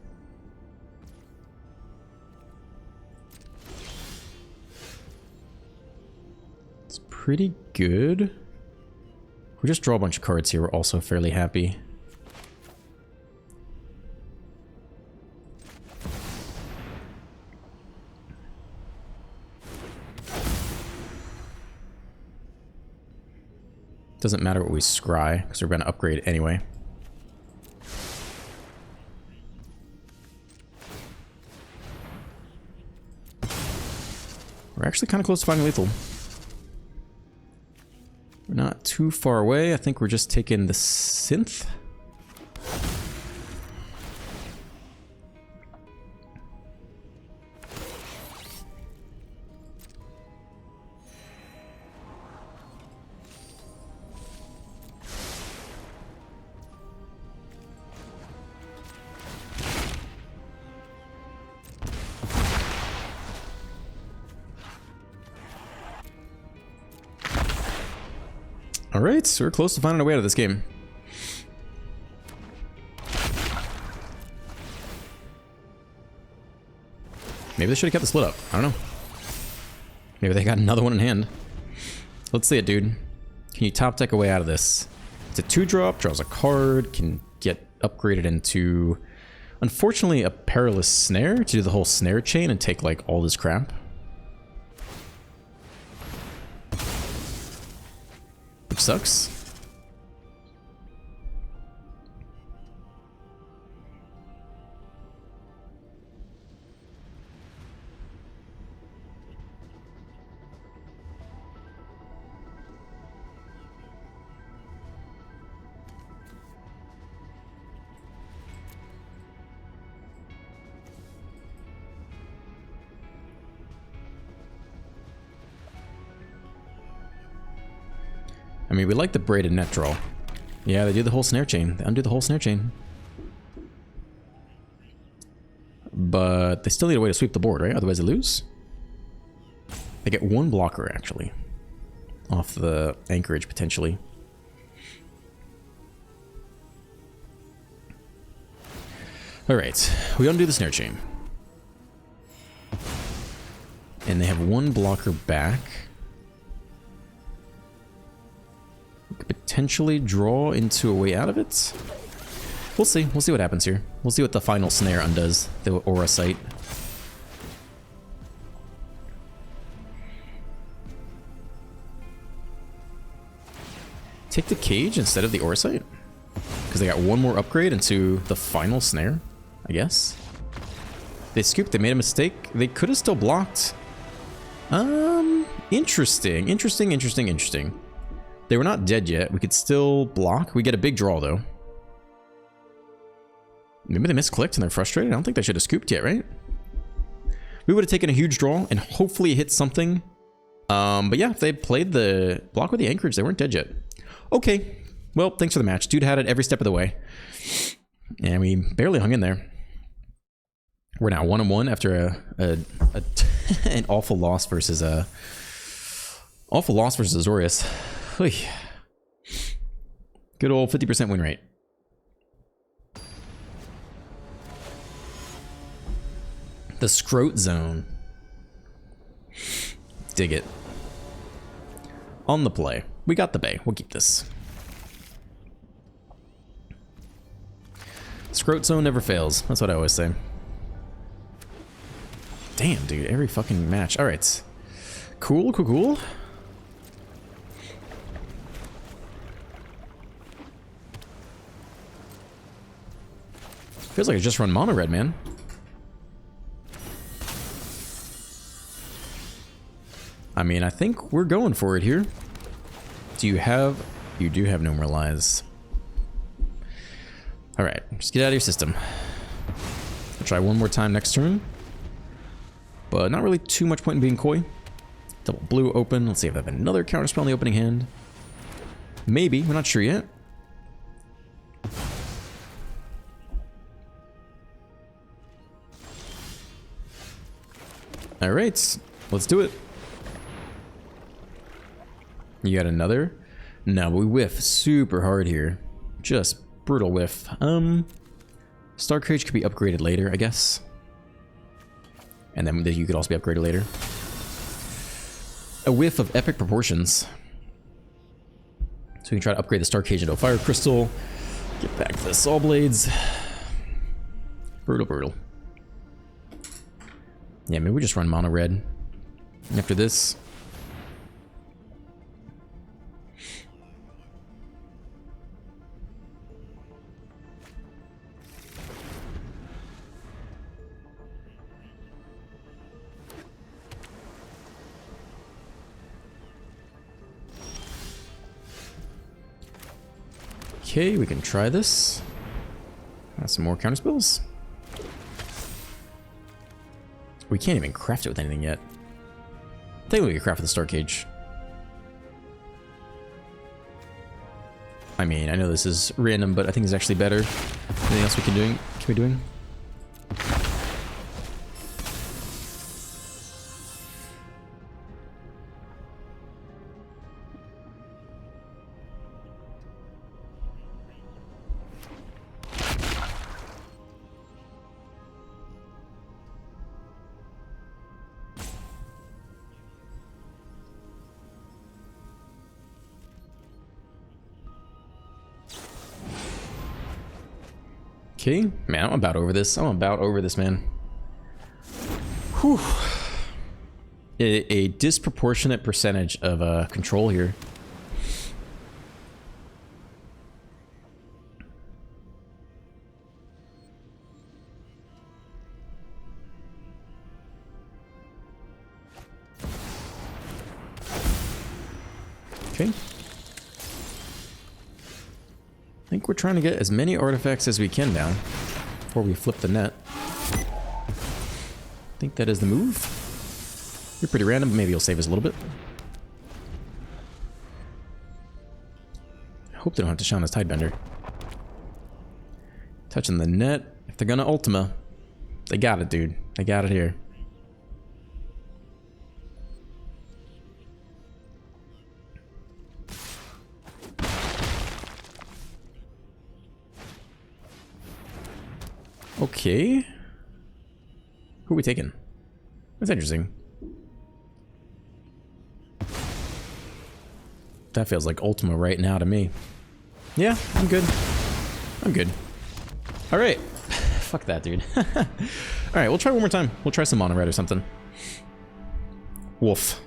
Speaker 1: It's pretty good. If we just draw a bunch of cards here, we're also fairly happy. Doesn't matter what we scry, because we're going to upgrade anyway. We're actually kind of close to finding lethal. We're not too far away. I think we're just taking the synth. Alright, so we're close to finding a way out of this game. Maybe they should have kept the split up. I don't know. Maybe they got another one in hand. Let's see it, dude. Can you top deck a way out of this? It's a 2-drop, draws a card, can get upgraded into, unfortunately, a perilous snare to do the whole snare chain and take, like, all this crap. Which sucks. I mean, we like the braided net draw. Yeah, they do the whole snare chain. They undo the whole snare chain. But they still need a way to sweep the board, right? Otherwise they lose. They get one blocker, actually. Off the anchorage, potentially. Alright, we undo the snare chain. And they have one blocker back. We could potentially draw into a way out of it. We'll see. We'll see what happens here. We'll see what the final snare undoes. The aura sight. Take the cage instead of the aura sight? Because they got one more upgrade into the final snare, I guess. They scooped. They made a mistake. They could have still blocked. Interesting. Interesting. They were not dead yet. We could still block. We get a big draw, though. Maybe they misclicked and they're frustrated. I don't think they should have scooped yet, right? We would have taken a huge draw and hopefully hit something. But yeah, if they played the block with the anchorage, they weren't dead yet. Okay. Well, thanks for the match. Dude had it every step of the way. And we barely hung in there. We're now 1-1 after an awful loss versus Azorius. Good old 50% win rate. The Scrote Zone. Dig it. On the play. We got the bay. We'll keep this. Scroat zone never fails. That's what I always say. Damn, dude. Every fucking match. Alright. Cool, cool, cool. Feels like I just run mono red, man. I mean, I think we're going for it here. Do you have... You do have Numeralize. Alright, just get out of your system. I'll try one more time next turn. But not really too much point in being coy. Double blue open. Let's see if I have another counterspell in the opening hand. Maybe, we're not sure yet. Alright, let's do it. You got another? No, but we whiff super hard here. Just brutal whiff. Star Courage could be upgraded later, I guess. And then you could also be upgraded later. A whiff of epic proportions. So we can try to upgrade the Star Cage into a Fire Crystal. Get back to the Saw Blades. Brutal, brutal. Yeah, maybe we just run mono red. After this. Okay, we can try this. Got some more counter spells. We can't even craft it with anything yet. I think we can craft with the Star Cage. I mean, I know this is random, but I think it's actually better. Anything else we can be doing? Okay, man, I'm about over this. I'm about over this, man. Whew. A disproportionate percentage of control here. Okay. I think we're trying to get as many artifacts as we can down before we flip the net. I think that is the move. You're pretty random, but maybe you'll save us a little bit. I hope they don't have to shine this Tidebender. Touching the net. If they're gonna Ultima, they got it, dude. They got it here. Okay. Who are we taking? That's interesting. That feels like Ultima right now to me. Yeah, I'm good. I'm good. Alright. Fuck that, dude. Alright, we'll try one more time. We'll try some mono red or something. Wolf.